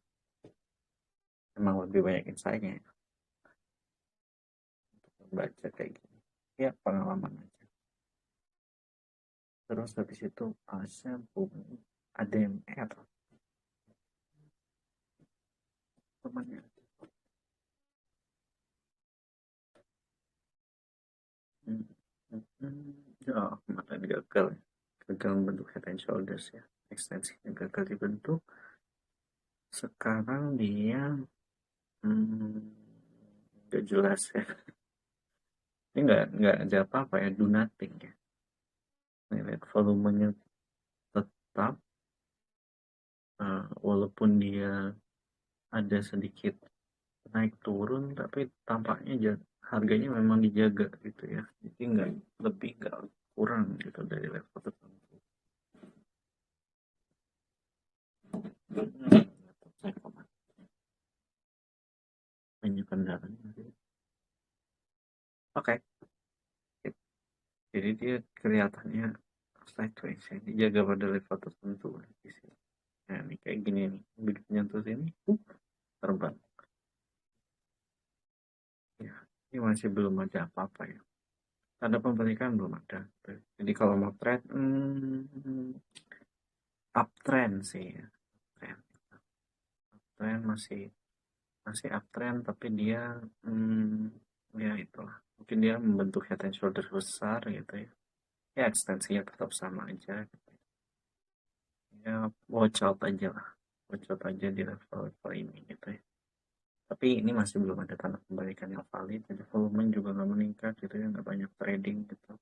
A: Emang lebih banyak insight-nya ya, untuk membaca kayak gini. Ya pengalaman aja. Terus habis itu saya punya ADMR temannya. Hmm, oh, kemarin gagal ya. Gagal membentuk head and shoulders ya. Ekstensinya gagal dibentuk. Sekarang dia nggak jelas ya. Ini nggak ada apa-apa ya, do nothing ya. Ini lihat volumenya tetap, walaupun dia ada sedikit naik turun, tapi tampaknya harganya memang dijaga gitu ya. Jadi nggak lebih nggak kurang gitu dari level tertentu. Banyak kendaraan. Oke, jadi dia kelihatannya sideways ya, dijaga pada level tertentu di sini. Nah, ini kayak gini nih, begitu nyentuh sini, terbang. Ya, ini masih belum ada apa-apa ya. Tanda pembalikan belum ada. Jadi kalau mau trade, uptrend sih ya. Uptrend, uptrend masih masih uptrend, tapi dia ya itulah. Mungkin dia membentuk head and shoulder besar gitu ya. Ya ekstensinya tetap sama aja. Gitu. Ya watch out aja lah. Watch out aja di level-level ini gitu ya. Tapi ini masih belum ada tanda pembalikan yang valid. Jadi volume juga nggak meningkat gitu ya. Nggak banyak trading gitu.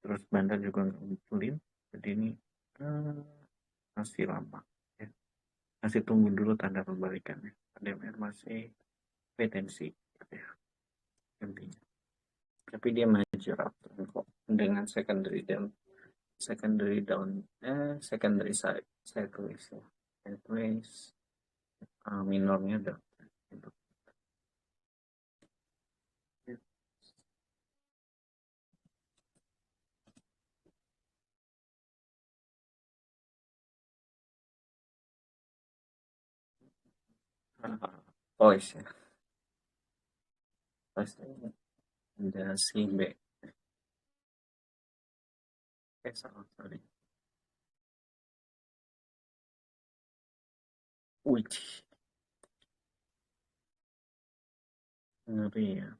A: Terus bandar juga nggak ngumpulin. Jadi ini eh, masih lama. Ya. Masih tunggu dulu tanda pembalikannya. ADMR masih potensi gitu ya, intinya. Tapi dia major uptrend kok dengan secondary side sideways ya, sideways, minornya udah gitu. Voice ya. pasti ada si B. Salah, sorry. Wih, ngeri ya.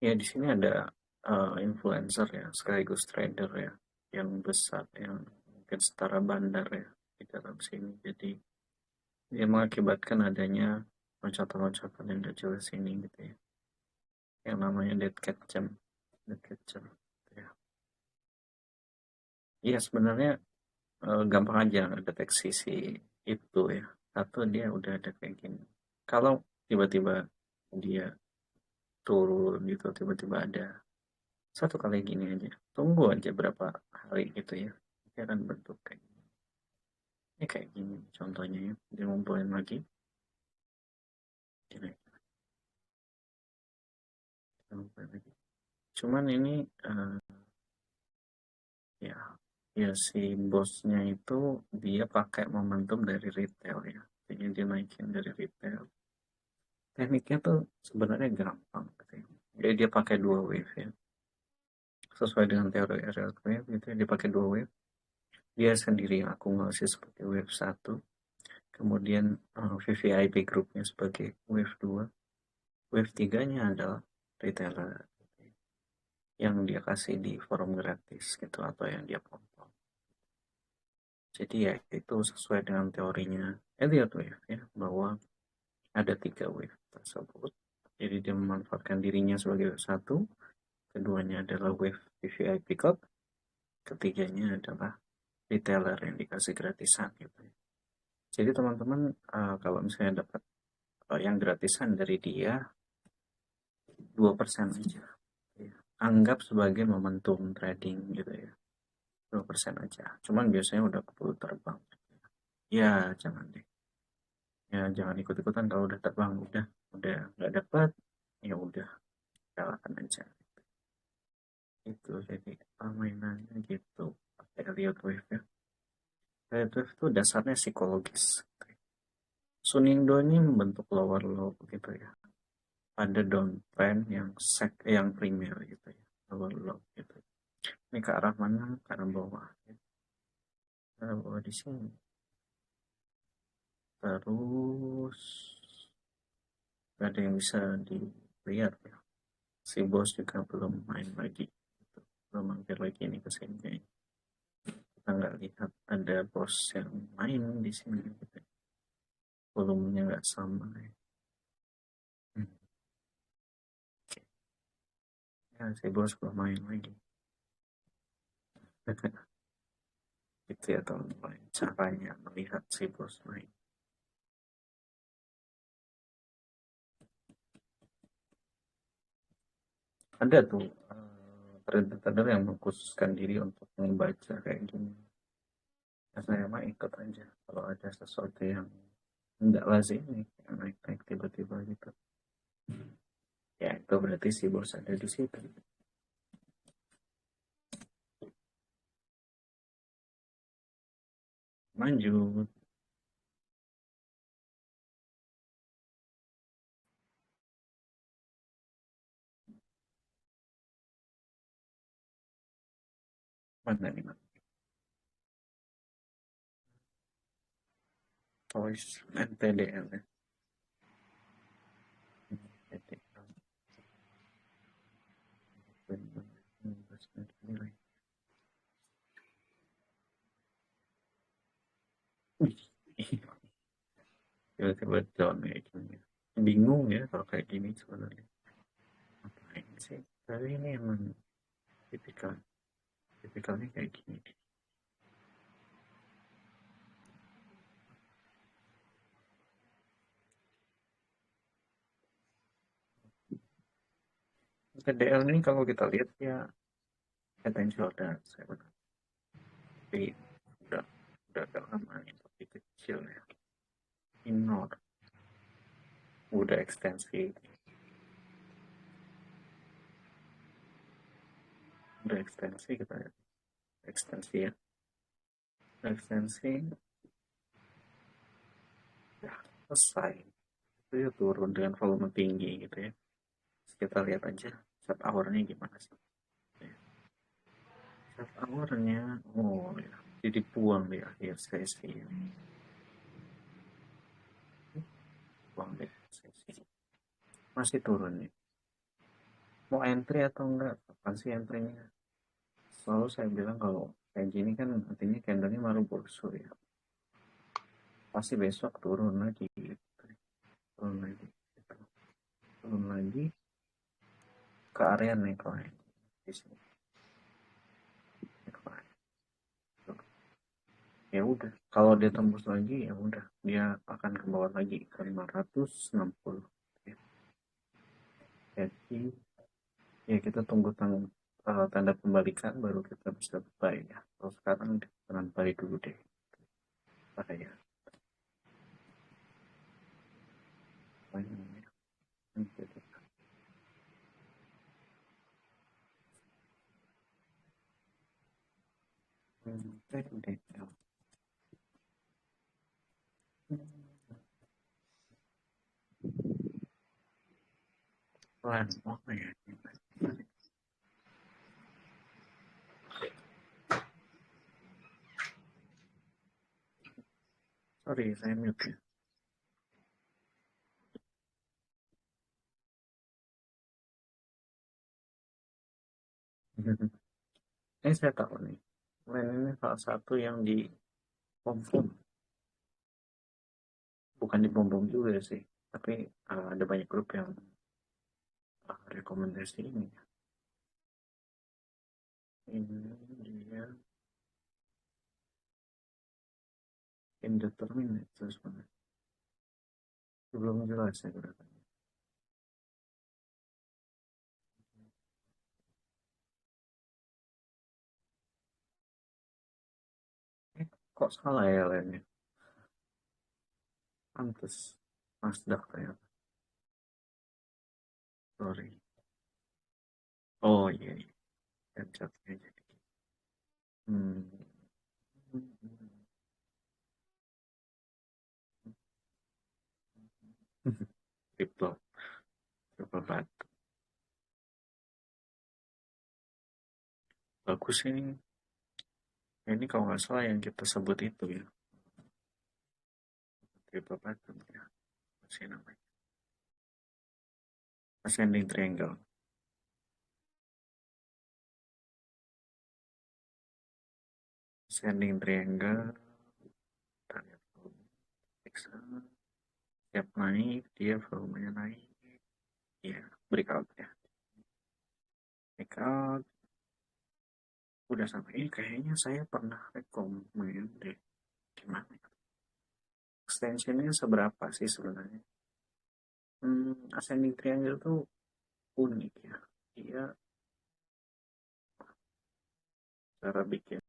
A: Ya di sini ada influencer ya, sekaligus trader ya, yang besar, yang mungkin setara bandar ya di dalam sini. Jadi dia mengakibatkan adanya loncatan-loncatan yang gak jelas ini gitu ya. Yang namanya dead cat jam, dead cat jam. Gitu ya. Iya sebenarnya gampang aja deteksi si itu ya. Satu dia udah ada kayak gini. Kalau tiba-tiba dia turun gitu, tiba-tiba ada satu kali gini aja. Tunggu aja berapa hari gitu ya. Dia akan bentuk kayak gini. Ini kayak gini contohnya ya. Dia ngumpulin lagi. Gini, dia ngumpulin lagi. Cuman ini ya ya si bosnya itu dia pakai momentum dari retail ya. Jadi dia naikin dari retail. Tekniknya tuh sebenarnya gampang gitu ya. Jadi dia pakai dua wave ya. Sesuai dengan teori aerial wave itu dia pakai dua wave. Dia sendiri akumulasi sebagai wave satu. Kemudian VVIP grupnya sebagai wave 2. Wave 3-nya adalah retailer yang dia kasih di forum gratis gitu atau yang dia potong. Jadi ya itu sesuai dengan teorinya Elliott Wave ya, bahwa ada 3 wave tersebut. Jadi dia memanfaatkan dirinya sebagai wave 1, keduanya adalah wave VVIP Club, ketiganya adalah retailer yang dikasih gratisan gitu ya. Jadi teman-teman kalau misalnya dapat yang gratisan dari dia 2% aja. Ya. Anggap sebagai momentum trading gitu ya. 2% aja. Cuman biasanya udah keburu terbang. Ya jangan deh. Ya jangan ikut-ikutan kalau udah terbang. Udah nggak dapat. Ya udah kalahkan aja. Itu jadi permainannya gitu. Pakai Elliott Wave ya. Elliott Wave itu dasarnya psikologis. Sunindo ini membentuk lower low gitu ya. Ada downtrend yang yang primer gitu ya. Lower low gitu. Ini ke arah mana? Ke arah bawah. Ya. Ke arah bawah di sini. Terus gak ada yang bisa dilihat ya. Si bos juga belum main lagi. Gitu. Belum mampir lagi ini ke sini. Kita nggak lihat ada bos yang main di sini. Gitu. Volumenya nggak sama. Ya. Hmm. Ya, si bos belum main lagi. Itu ya teman-teman. Caranya melihat si bos main. Ada tuh trader-trader yang mengkhususkan diri untuk membaca kayak gini. Ya, saya mah ikut aja kalau ada sesuatu yang enggak lazim nih yang naik-naik tiba-tiba gitu. Ya itu berarti si bos ada di situ. Lanjut. Mana nih mas? Voice NTDL ya. NTDL. Tiba-tiba down kayak gini. Bingung ya kalau kayak gini sebenarnya. Ngapain sih? Tapi ini emang tipikal tipikalnya kayak gini. TDL ini kalau kita lihat ya head and shoulder saya benar. Tapi udah udah agak lama nih tapi kecil ya. Minor. Udah ekstensi. Udah ekstensi kita ya. Ekstensi ya. Ekstensi selesai itu ya turun dengan volume tinggi gitu ya. Terus kita lihat aja set hournya gimana sih. Set hournya, oh ya, jadi buang di akhir sesi ini, buang di akhir sesi, masih turun nih. Mau entry atau enggak? Kapan sih entry-nya? Selalu saya bilang kalau kayak gini kan artinya candlenya baru borsur ya. Pasti besok turun lagi gitu. Turun lagi. Gitu. Turun lagi ke area neckline di sini. Neckline. Ya udah, kalau dia tembus lagi ya udah, dia akan ke bawah lagi ke 560. Ya. Jadi ya kita tunggu tanda pembalikan baru kita bisa buy ya. Kalau sekarang jangan buy dulu deh. Bahaya. Bahaya. Cek deh. Pelan, apa ya? Sorry, saya mute ya. Ini saya tahu nih. Len ini salah satu yang di pom pom, bukan di pom pom juga sih, tapi ada banyak grup yang rekomendasi ini. Ini dia indeterminate terus mana? Belum jelas ya gerakannya. Kok salah ya lainnya? Pantes. Nasdaq ternyata. Sorry. Oh iya, iya. Headshotnya jadi. Hmm. Triple. Triple bat. Bagus ini. Ini kalau nggak salah yang kita sebut itu ya. Triple bat ya. Masih namanya. Ascending triangle. Ascending triangle. Kita lihat dulu. Periksa. Siap naik, dia volumenya naik. Ya, breakout ya. Breakout. Udah sampai ini kayaknya saya pernah rekomend deh. Gimana ya? Extensionnya seberapa sih sebenarnya? Ascending triangle tuh unik ya. Dia cara bikin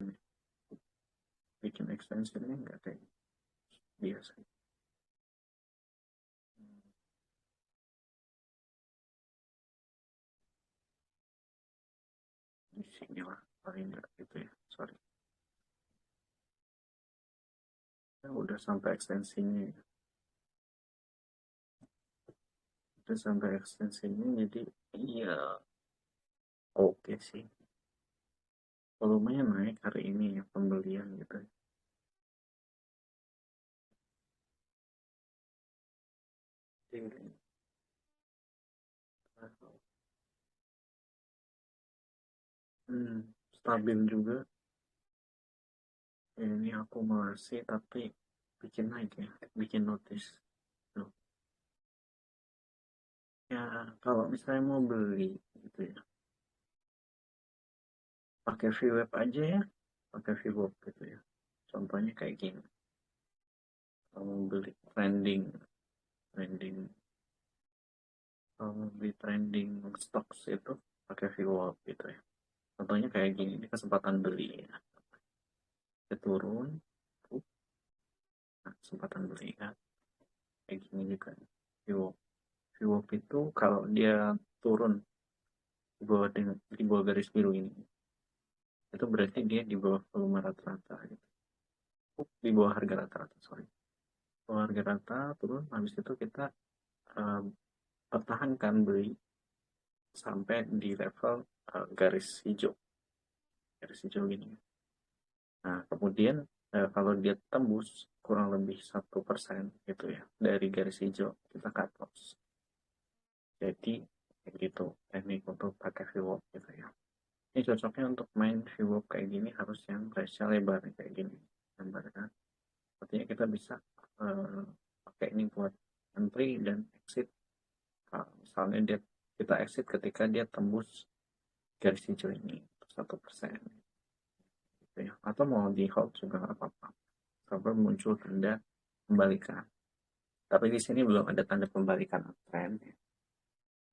A: extensionnya nggak kayak biasa. Di sini lah paling nggak gitu ya. Sorry. Ya, udah sampai ekstensinya. Udah sampai ekstensinya jadi iya oke sih. Volumenya naik hari ini ya pembelian gitu. Jadi, stabil juga. Ya, ini akumulasi tapi bikin naik ya, bikin notice. Tuh. Ya kalau misalnya mau beli gitu ya, pakai VWAP aja ya, pakai VWAP gitu ya. Contohnya kayak gini. Kalau mau beli trending, trending, kalau mau beli trending stocks itu pakai VWAP gitu ya. Contohnya kayak gini, ini kesempatan beli ya. Dia turun, nah, kesempatan beli kan. Kayak gini juga. VWAP. VWAP itu kalau dia turun di bawah garis biru ini, itu berarti dia di bawah volume rata-rata gitu. Di bawah harga rata-rata, sorry. keluarga rata turun, habis itu kita pertahankan beli sampai di level garis hijau gini. Nah, kemudian kalau dia tembus kurang lebih 1% gitu ya dari garis hijau, kita cut loss. Jadi kayak gitu teknik untuk pakai VWAP gitu ya. Ini cocoknya untuk main VWAP kayak gini harus yang range lebar kayak gini, lebar kan. Artinya kita bisa pakai ini buat entry dan exit. Misalnya kita exit ketika dia tembus garis hijau ini 1%. Gitu ya. Atau mau di hold juga nggak apa-apa sampai muncul tanda pembalikan. Tapi di sini belum ada tanda pembalikan uptrend,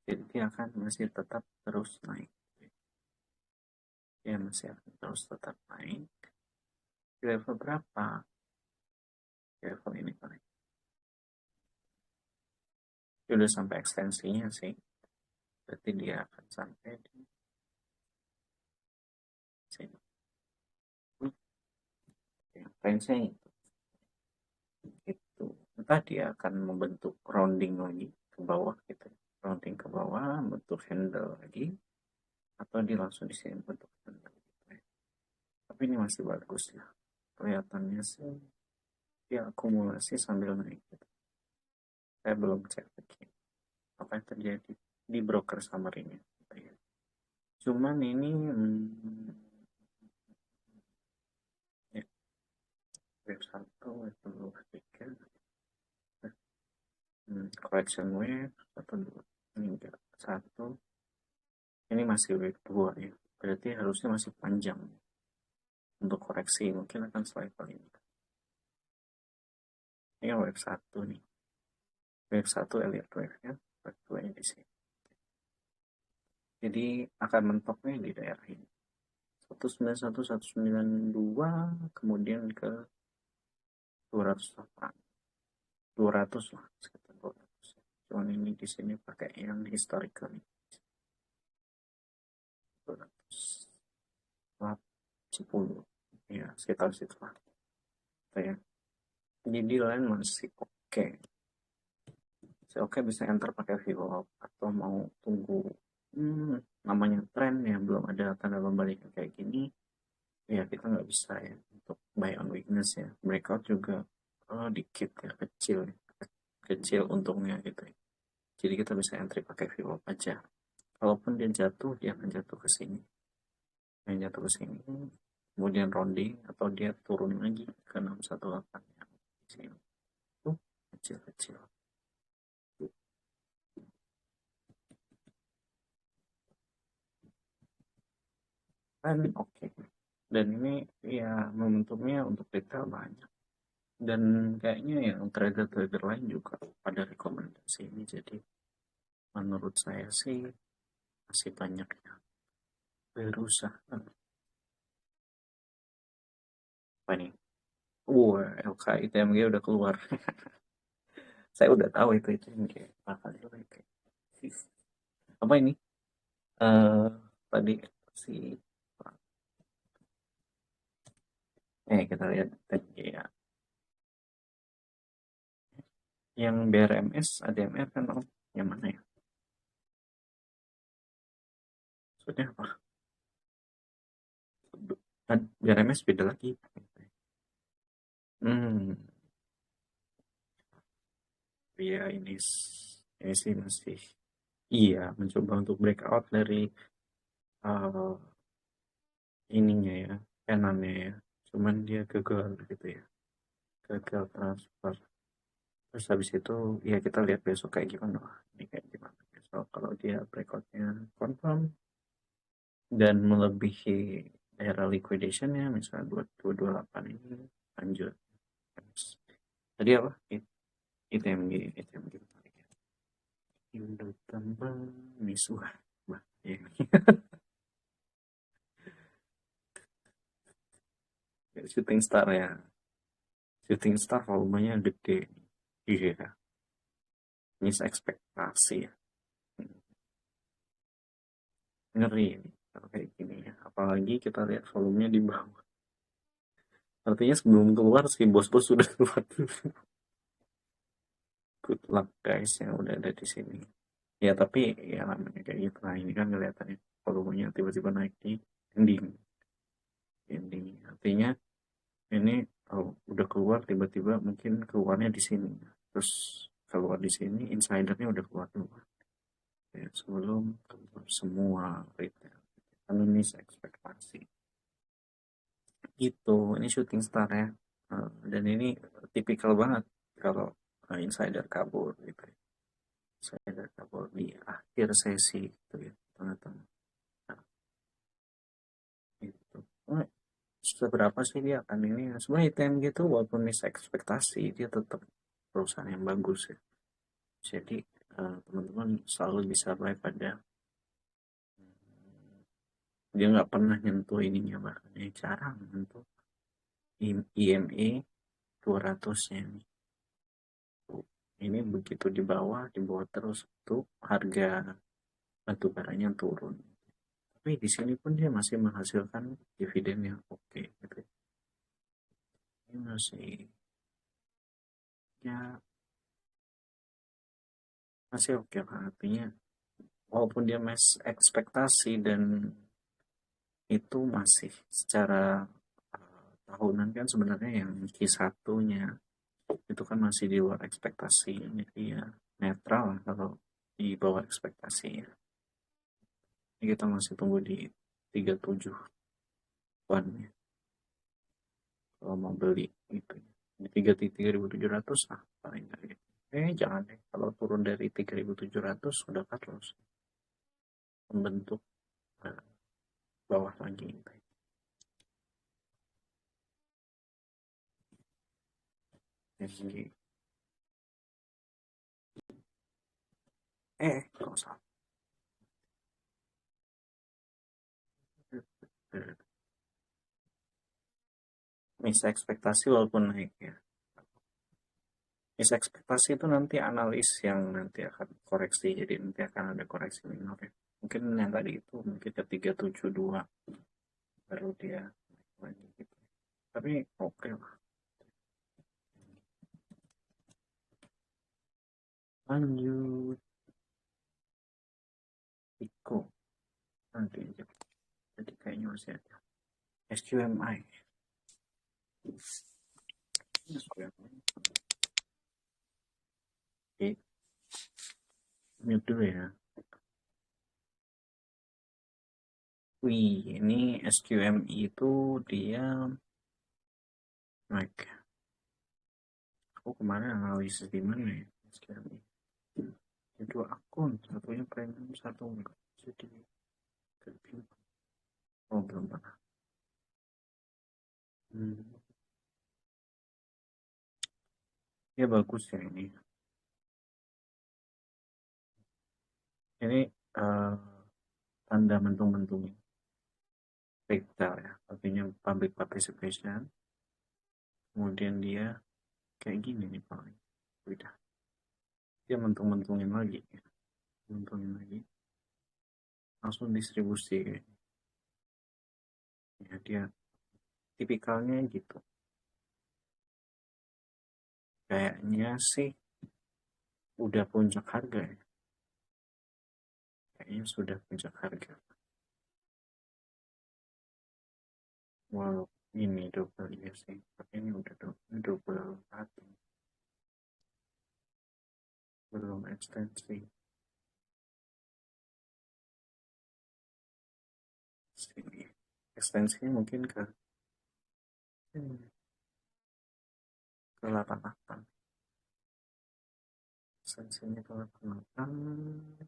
A: jadi dia akan masih tetap terus naik. Dia masih akan terus tetap naik. Di level berapa? Di level ini paling. Dia udah sampai ekstensinya sih. Berarti dia akan sampai di sini. Range-nya itu. Entah dia akan membentuk rounding lagi ke bawah gitu. Rounding ke bawah, bentuk handle lagi. Atau dia langsung di sini bentuk handle. Tapi ini masih bagus ya. Kelihatannya sih dia akumulasi sambil naik gitu. Saya belum cek lagi apa yang terjadi di broker summary-nya gitu ya. Cuman ini ya, wave 1, wave 2, wave 3, correction wave 1, 2, ini enggak 1, ini masih wave 2 ya, berarti harusnya masih panjang untuk koreksi, mungkin akan selevel ini. Ini wave 1 nih, wave 1 Elliott wave ya, wave 2 nya di sini. Jadi akan mentoknya di daerah ini 191, 192, kemudian ke 208, 200 lah, sekitar 200. Cuman ini di sini pakai yang historical nih, 210 ya, sekitar situ lah ya. Jadi lain masih oke. Oke, bisa enter pakai VWAP atau mau tunggu namanya tren ya, belum ada tanda pembalikan kayak gini ya, kita nggak bisa ya untuk buy on weakness ya. Breakout juga dikit ya, kecil untungnya gitu ya. Jadi kita bisa entry pakai VWAP aja. Kalaupun dia jatuh, dia akan jatuh ke sini. Yang jatuh ke sini, kemudian rounding atau dia turun lagi ke 618 yang di sini. Tuh, kecil-kecil. Kan oke. Dan ini ya momentumnya untuk retail banyak. Dan kayaknya ya trader-trader lain juga pada rekomendasi ini. Jadi menurut saya sih masih banyak yang berusaha. Apa nih? LKI TMG udah keluar. Saya udah tahu itu TMG bakal jelek. Apa ini? Tadi si kita lihat TMG ya. Yang BRMS, ADMR kan yang mana ya? Maksudnya apa? BRMS beda lagi. Ya ini sih masih iya mencoba untuk breakout dari uh, ininya ya, kanannya ya. Cuman dia gagal gitu ya. Gagal transfer. Terus habis itu ya kita lihat besok kayak gimana. Ini kayak gimana besok kalau dia breakoutnya confirm dan melebihi daerah liquidation-nya misalnya 2228 ini lanjut. Tadi apa? ITMG Indo tambang Misuha. Bah, ya. Shooting Star ya. Shooting Star volumenya gede. Iya. Miss ekspektasi ya. Ngeri ini kalau kayak gini ya. Apalagi kita lihat volumenya di bawah. Artinya sebelum keluar si bos-bos sudah keluar. good luck guys yang udah ada di sini. Ya tapi ya namanya kayak gitu. Nah ini kan kelihatannya volumenya tiba-tiba naik di ending. Artinya ini udah keluar tiba-tiba mungkin keluarnya di sini. Terus keluar di sini insidernya udah keluar dulu. Ya, sebelum keluar semua retail. Kan ini ekspektasi. Gitu, ini shooting star ya. Dan ini tipikal banget kalau insider kabur gitu ya. Insider kabur di akhir sesi gitu ya, tengah-tengah. Nah, gitu. Oh, seberapa sih dia akan ini? Sebenarnya ITM gitu walaupun miss ekspektasi dia tetap perusahaan yang bagus ya. Jadi teman-teman selalu bisa buy pada dia nggak pernah nyentuh ininya bahkan ini jarang nyentuh IME 200-nya nih. Ini begitu di bawah terus tuh harga batu baranya turun. Tapi di sini pun dia masih menghasilkan dividen yang oke gitu. Ini masih ya masih oke lah artinya walaupun dia ekspektasi dan itu masih secara tahunan kan sebenarnya yang Q1-nya itu kan masih di luar ekspektasi jadi ya netral lah kalau di bawah ekspektasi ya. Ini kita masih tunggu di 37 an ya kalau mau beli gitu di 33.700 ah paling nggak gitu. Jangan deh kalau turun dari 3.700 sudah cut loss membentuk uh, bawah lagi gitu. Jadi kalau salah mis ekspektasi walaupun naik ya. Mis ekspektasi itu nanti analis yang nanti akan koreksi jadi nanti akan ada koreksi minor ya. Mungkin yang tadi itu mungkin ke 372 baru dia lagi gitu. Tapi oke lah. Lanjut Iko nanti aja. Jadi kayaknya masih ada SQMI. SQMI. Oke, mute dulu ya. Wih, ini SQMI itu dia naik. Aku kemarin analisis di mana ya SQMI? Ada dua akun, satunya premium, satu enggak. Jadi oh belum pernah. Ya bagus ya ini. Ini uh, tanda mentung-mentung retail ya, artinya public participation. Kemudian dia kayak gini nih paling. Udah. Dia mentung-mentungin lagi ya. Mentungin lagi. Langsung distribusi kayaknya. Ya dia tipikalnya gitu. Kayaknya sih udah puncak harga ya. Kayaknya sudah puncak harga. Wow, ini double ya sih. Tapi ini udah double satu. Belum ekstensi. Sini. Ekstensinya mungkin ke 88. Ekstensinya ke 88.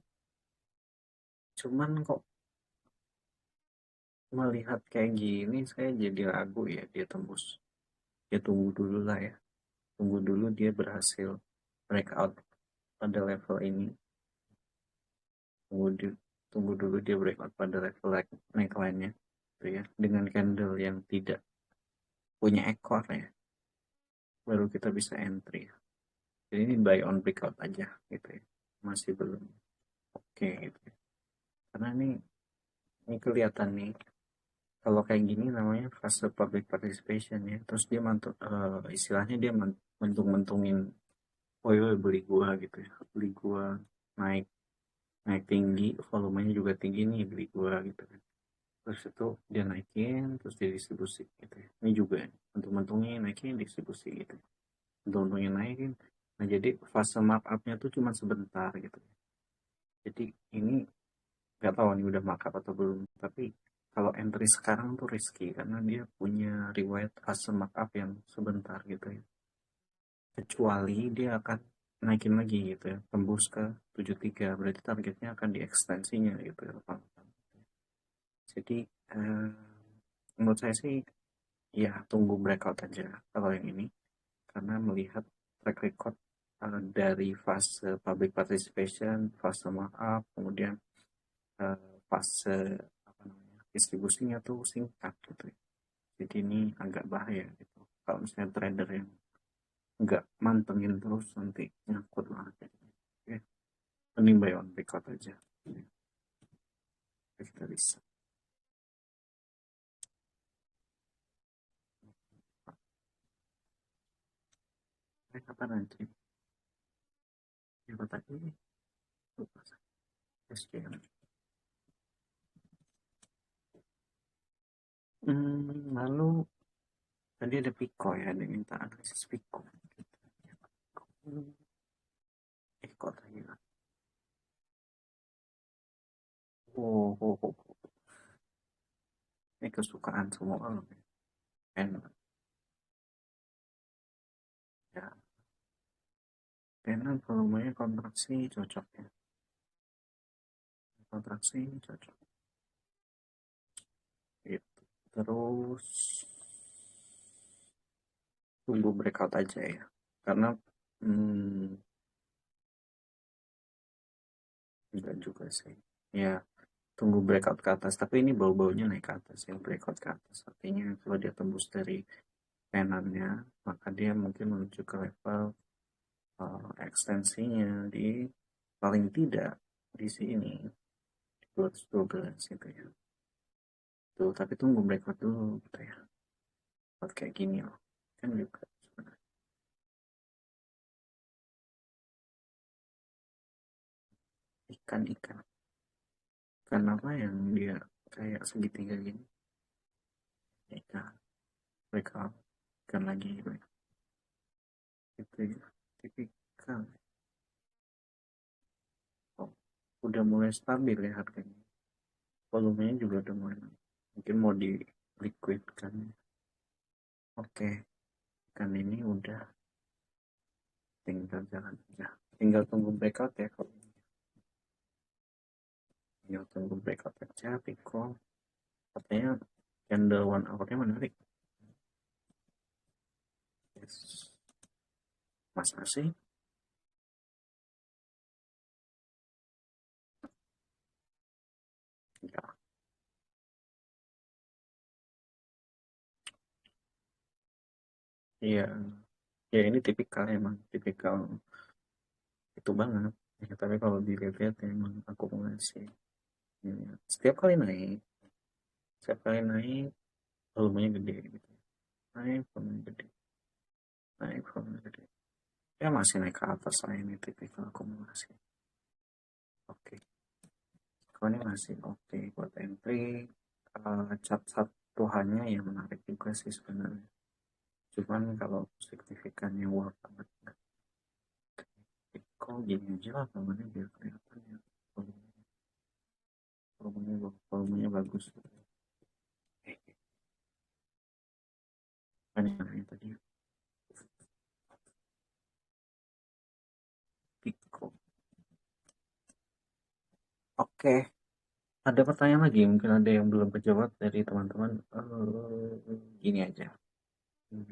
A: Cuman kok melihat kayak gini saya jadi ragu ya dia tembus. Ya tunggu dulu lah ya. Tunggu dulu dia berhasil breakout pada level ini. Tunggu dulu dia breakout pada level neckline-nya. Gitu ya. Dengan candle yang tidak punya ekor ya. Baru kita bisa entry. Jadi ini buy on breakout aja gitu ya. Masih belum oke gitu ya. Karena ini kelihatan nih kalau kayak gini namanya fase public participation ya terus dia istilahnya dia mentung-mentungin oh iya beli gua gitu ya, beli gua naik naik tinggi, volumenya juga tinggi nih beli gua gitu kan. Terus itu dia naikin, terus dia distribusi gitu ya. Ini juga untung-untungnya naikin distribusi gitu. Untung-untungnya naikin. Nah jadi fase markupnya tuh cuma sebentar gitu. Jadi ini nggak tahu nih udah markup atau belum. Tapi kalau entry sekarang tuh risky karena dia punya riwayat fase markup yang sebentar gitu ya. Kecuali dia akan naikin lagi gitu ya, tembus ke 73 berarti targetnya akan diekstensinya gitu ya. Jadi eh, menurut saya sih ya tunggu breakout aja kalau yang ini karena melihat track record dari fase public participation, fase markup, kemudian fase apa namanya distribusinya tuh singkat gitu ya. Jadi ini agak bahaya gitu. Kalau misalnya trader yang nggak mantengin terus nanti nyangkut lah. Oke, mending buy on breakout aja. Kita bisa. Kapan nanti? Yang tadi lupa saya. SPM. Lalu tadi ada Pico ya, ada minta analisis Pico. Kok tadi lah. Oh, oh, oh, oh. Ini kesukaan semua orang ya. Enak. Ya, enak volumenya kontraksi cocok ya. Kontraksi cocok. Gitu. Terus tunggu breakout aja ya. Karena enggak juga sih. Ya, tunggu breakout ke atas. Tapi ini bau-baunya naik ke atas ya. Breakout ke atas. Artinya kalau dia tembus dari penannya, maka dia mungkin menuju ke level ekstensinya di paling tidak di sini di 212 gitu ya. Tuh, tapi tunggu breakout dulu gitu ya. Buat kayak gini loh. Kan juga sebenarnya. Ikan-ikan. Ikan apa yang dia kayak segitiga gini? Ikan. Mereka ikan lagi gitu ya. Tipikal. Oh, udah mulai stabil ya harganya. Volumenya juga udah mulai naik. Mungkin mau di liquidkan. Oke, ikan ini udah tinggal jalan aja. Tinggal tunggu breakout ya kalau tinggal tunggu breakout aja. Pico katanya candle 1 hour-nya menarik. Yes. Masa sih? Ya, iya. Ya ini tipikal emang tipikal itu banget. Ya, tapi kalau dilihat ya, emang akumulasi. Ya, setiap kali naik volumenya gede gitu. Naik volumenya gede, naik volumenya gede. Ya masih naik ke atas lah ini tipikal akumulasi. Oke, kalau ini masih oke buat entry. Cat satu hanya yang menarik juga sih sebenarnya. Cuman kalau signifikannya wah banget. Kok gini aja lah namanya biar kelihatan ya. Volumenya bagus. Kan yang tadi Pico. Oke, ada pertanyaan lagi mungkin ada yang belum terjawab dari teman-teman. Gini aja. Hmm,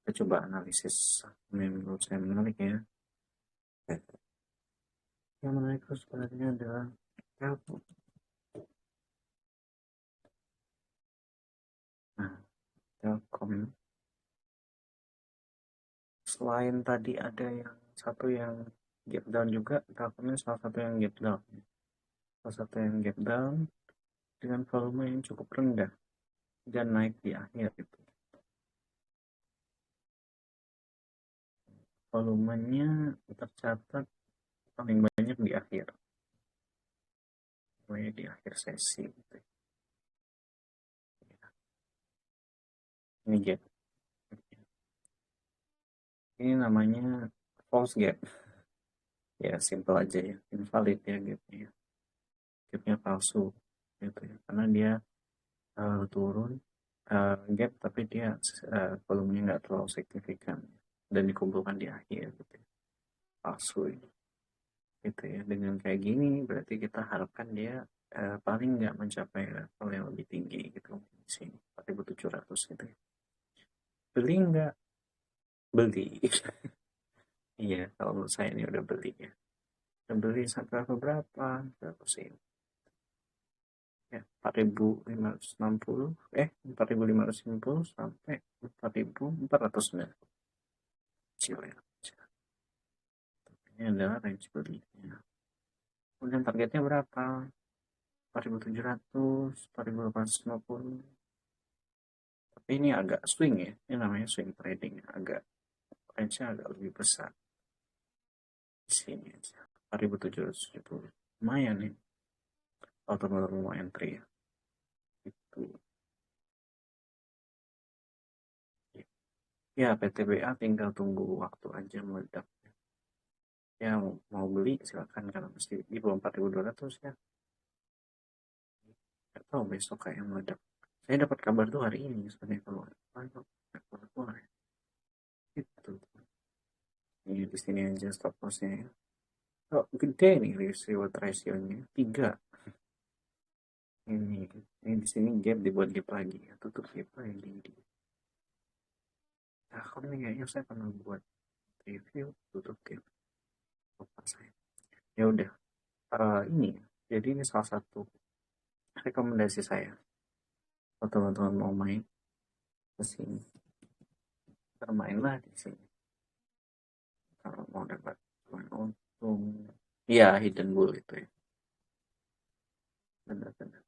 A: Kita coba analisis menurut saya menarik ya. Yang menarik itu sebenarnya adalah Telkom. Nah, Telkom selain tadi ada yang satu yang gap down juga, Telkom salah satu yang gap down. Salah satu yang gap down dengan volume yang cukup rendah dan naik di akhir itu. volumenya tercatat paling banyak di akhir, pokoknya di akhir sesi gitu. Ini gap, ini namanya false gap. Ya simple aja ya, invalid ya gapnya, gapnya palsu gitu ya, karena dia turun gap tapi dia volumenya nggak terlalu signifikan dan dikumpulkan di akhir gitu ya. Palsu ini gitu ya. Dengan kayak gini berarti kita harapkan dia paling nggak mencapai level yang lebih tinggi gitu di sini 4.700 gitu ya. Beli nggak? Beli. Iya, kalau menurut saya ini udah beli ya. Udah beli sampai level berapa sih ya, 4.560 4.550 sampai 4.490, kecil ya, kecil. Ini adalah range belinya. Kemudian targetnya berapa? 4.700, 4.850. Tapi ini agak swing ya, ini namanya swing trading, agak range-nya agak lebih besar di sini aja. 4.770 lumayan nih, auto mau entry ya itu ya. PTBA tinggal tunggu waktu aja meledak ya. Mau beli silakan, karena mesti di bawah 4.200 ya. Nggak tahu besok kayak meledak. Saya dapat kabar tuh hari ini sebenarnya keluar keluar ya. Itu ini di sini aja stop lossnya ya. Oh, gede nih risk reward ratio-nya 3. Ini di sini gap dibuat gap lagi ya, tutup gap lagi. Nah, kalau ini kayaknya saya pernah buat review tutup gap, lupa saya. Ya udah, ini jadi ini salah satu rekomendasi saya kalau teman-teman mau main ke sini, bermainlah di sini kalau mau dapat untung. Iya, hidden bull itu ya, benar-benar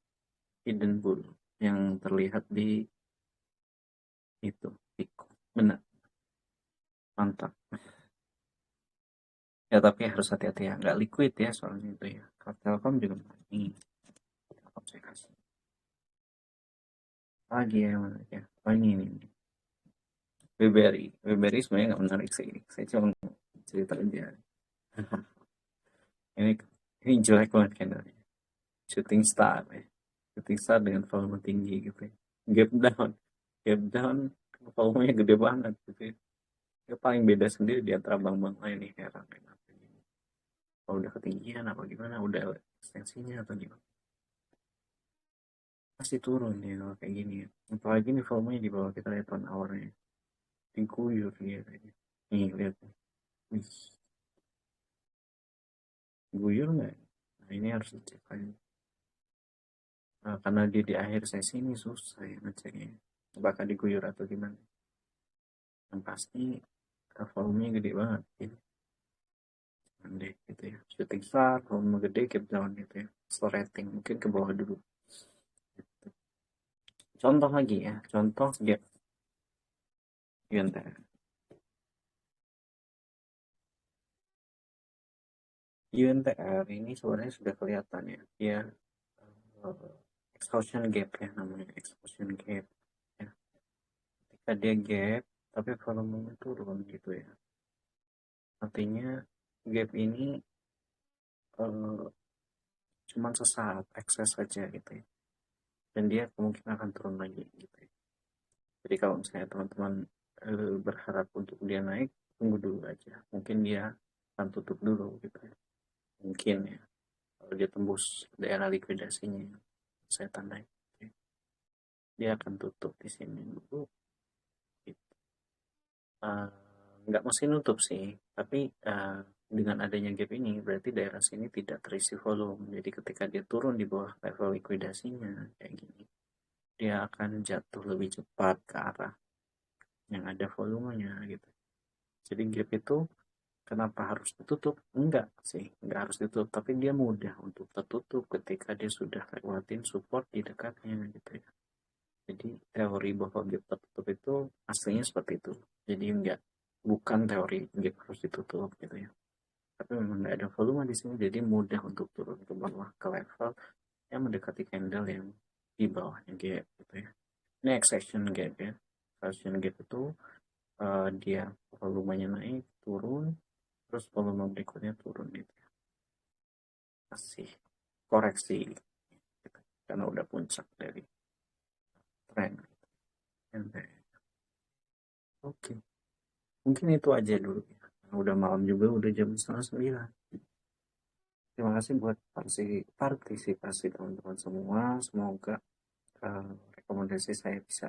A: hidden bull yang terlihat di itu Pico. Benar, mantap ya. Tapi harus hati-hati ya, nggak liquid ya soalnya itu ya. Kalau Telkom juga ini Telkom saya kasih lagi ya, mana ya. Oh ini BBRI sebenarnya nggak menarik sih, saya cuma cerita aja. ini ini jelek banget candlenya, shooting star ya, shooting star dengan volume tinggi gitu ya. Gap down volumenya gede banget gitu ya. Dia paling beda sendiri di antara bank-bank lain nih, heran kenapa gini. Kalau udah ketinggian apa gimana, udah ekstensinya atau gimana, pasti turun nih kalau kayak gini ya. Apalagi nih volumenya di bawah, kita lihat on hour-nya diguyur dia kayaknya. Nih lihat nih. Wih, guyur nggak? Nah ini harus dicek lagi. Nah, karena dia di akhir sesi ini susah ya ngeceknya, bakal diguyur atau gimana. Yang pasti volumenya gede banget gitu. Gede gitu ya. Shooting star, volume gede, gap down gitu ya. Slow rating mungkin ke bawah dulu. Gitu. Contoh lagi ya, contoh gap UNTR. UNTR ini sebenarnya sudah kelihatan ya, dia exhaustion gap ya, namanya exhaustion gap ya. Ketika dia gap tapi volumenya turun gitu ya, artinya gap ini cuma sesaat ekses saja gitu ya, dan dia kemungkinan akan turun lagi gitu ya. Jadi kalau misalnya teman-teman berharap untuk dia naik, tunggu dulu aja, mungkin dia akan tutup dulu gitu ya, mungkin ya. Kalau dia tembus daerah likuidasinya saya tandai, dia akan tutup di sini dulu gitu. Uh, nggak mesti nutup sih, tapi dengan adanya gap ini berarti daerah sini tidak terisi volume. Jadi ketika dia turun di bawah level likuidasinya kayak gini, dia akan jatuh lebih cepat ke arah yang ada volumenya gitu. Jadi gap itu kenapa harus ditutup? Enggak sih, enggak harus ditutup, tapi dia mudah untuk tertutup ketika dia sudah lewatin support di dekatnya gitu ya. Jadi teori bahwa gap tertutup itu aslinya seperti itu. Jadi enggak bukan teori gap harus ditutup gitu ya, tapi memang nggak ada volume di sini, jadi mudah untuk turun ke bawah ke level yang mendekati candle yang di bawahnya gap gitu ya. Ini extraction gap ya. Extraction gap itu dia volumenya naik turun, terus volume berikutnya turun gitu ya. Masih koreksi gitu, karena udah puncak dari tren gitu. Oke, mungkin itu aja dulu ya. Udah malam juga, udah jam 8:30. Terima kasih buat partisipasi teman-teman semua. Semoga rekomendasi saya bisa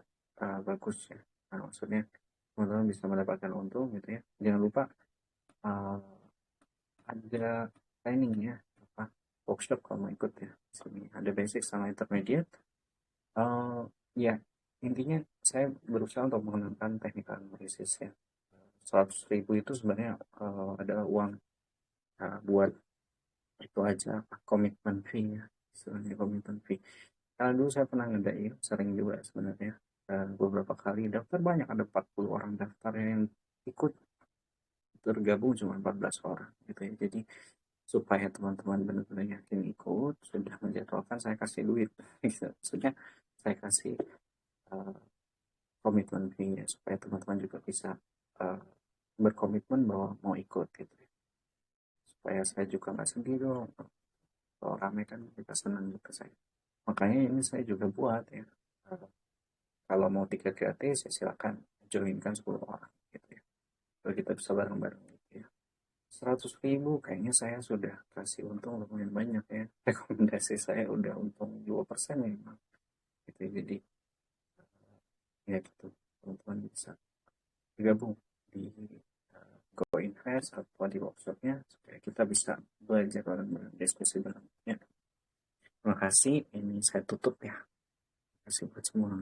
A: bagus ya. Nah, maksudnya teman-teman bisa mendapatkan untung gitu ya. Jangan lupa uh, ada trainingnya, apa, workshop kalau mau ikut ya. Di sini ada basic sama intermediate. Ya, intinya saya berusaha untuk mengenalkan teknik analisis ya. 100.000 itu sebenarnya adalah uang buat itu aja, apa, komitmen fee ya, istilahnya komitmen fee. Karena dulu saya pernah ngedain, sering juga sebenarnya, beberapa kali daftar banyak, ada 40 orang daftar yang ikut, tergabung cuma 14 orang gitu ya. Jadi supaya teman-teman benar-benar yakin ikut, sudah menjadwalkan, saya kasih duit gitu. Maksudnya saya kasih uh, komitmen fee-nya supaya teman-teman juga bisa uh, berkomitmen bahwa mau ikut gitu ya. Supaya saya juga nggak sedih dong, kalau rame kan kita senang gitu saya. Makanya ini saya juga buat ya. Uh, Kalau mau tiket gratis ya silakan joinkan 10 orang gitu ya. Kalau kita bisa bareng-bareng gitu ya. 100.000 kayaknya saya sudah kasih untung lumayan banyak ya. Rekomendasi saya udah untung 2% memang. Gitu. Jadi ya gitu. Teman-teman bisa bergabung di Go Invest atau di workshopnya supaya kita bisa belajar bareng-bareng, diskusi bareng. Ya. Terima kasih. Ini saya tutup ya. Terima kasih buat semua.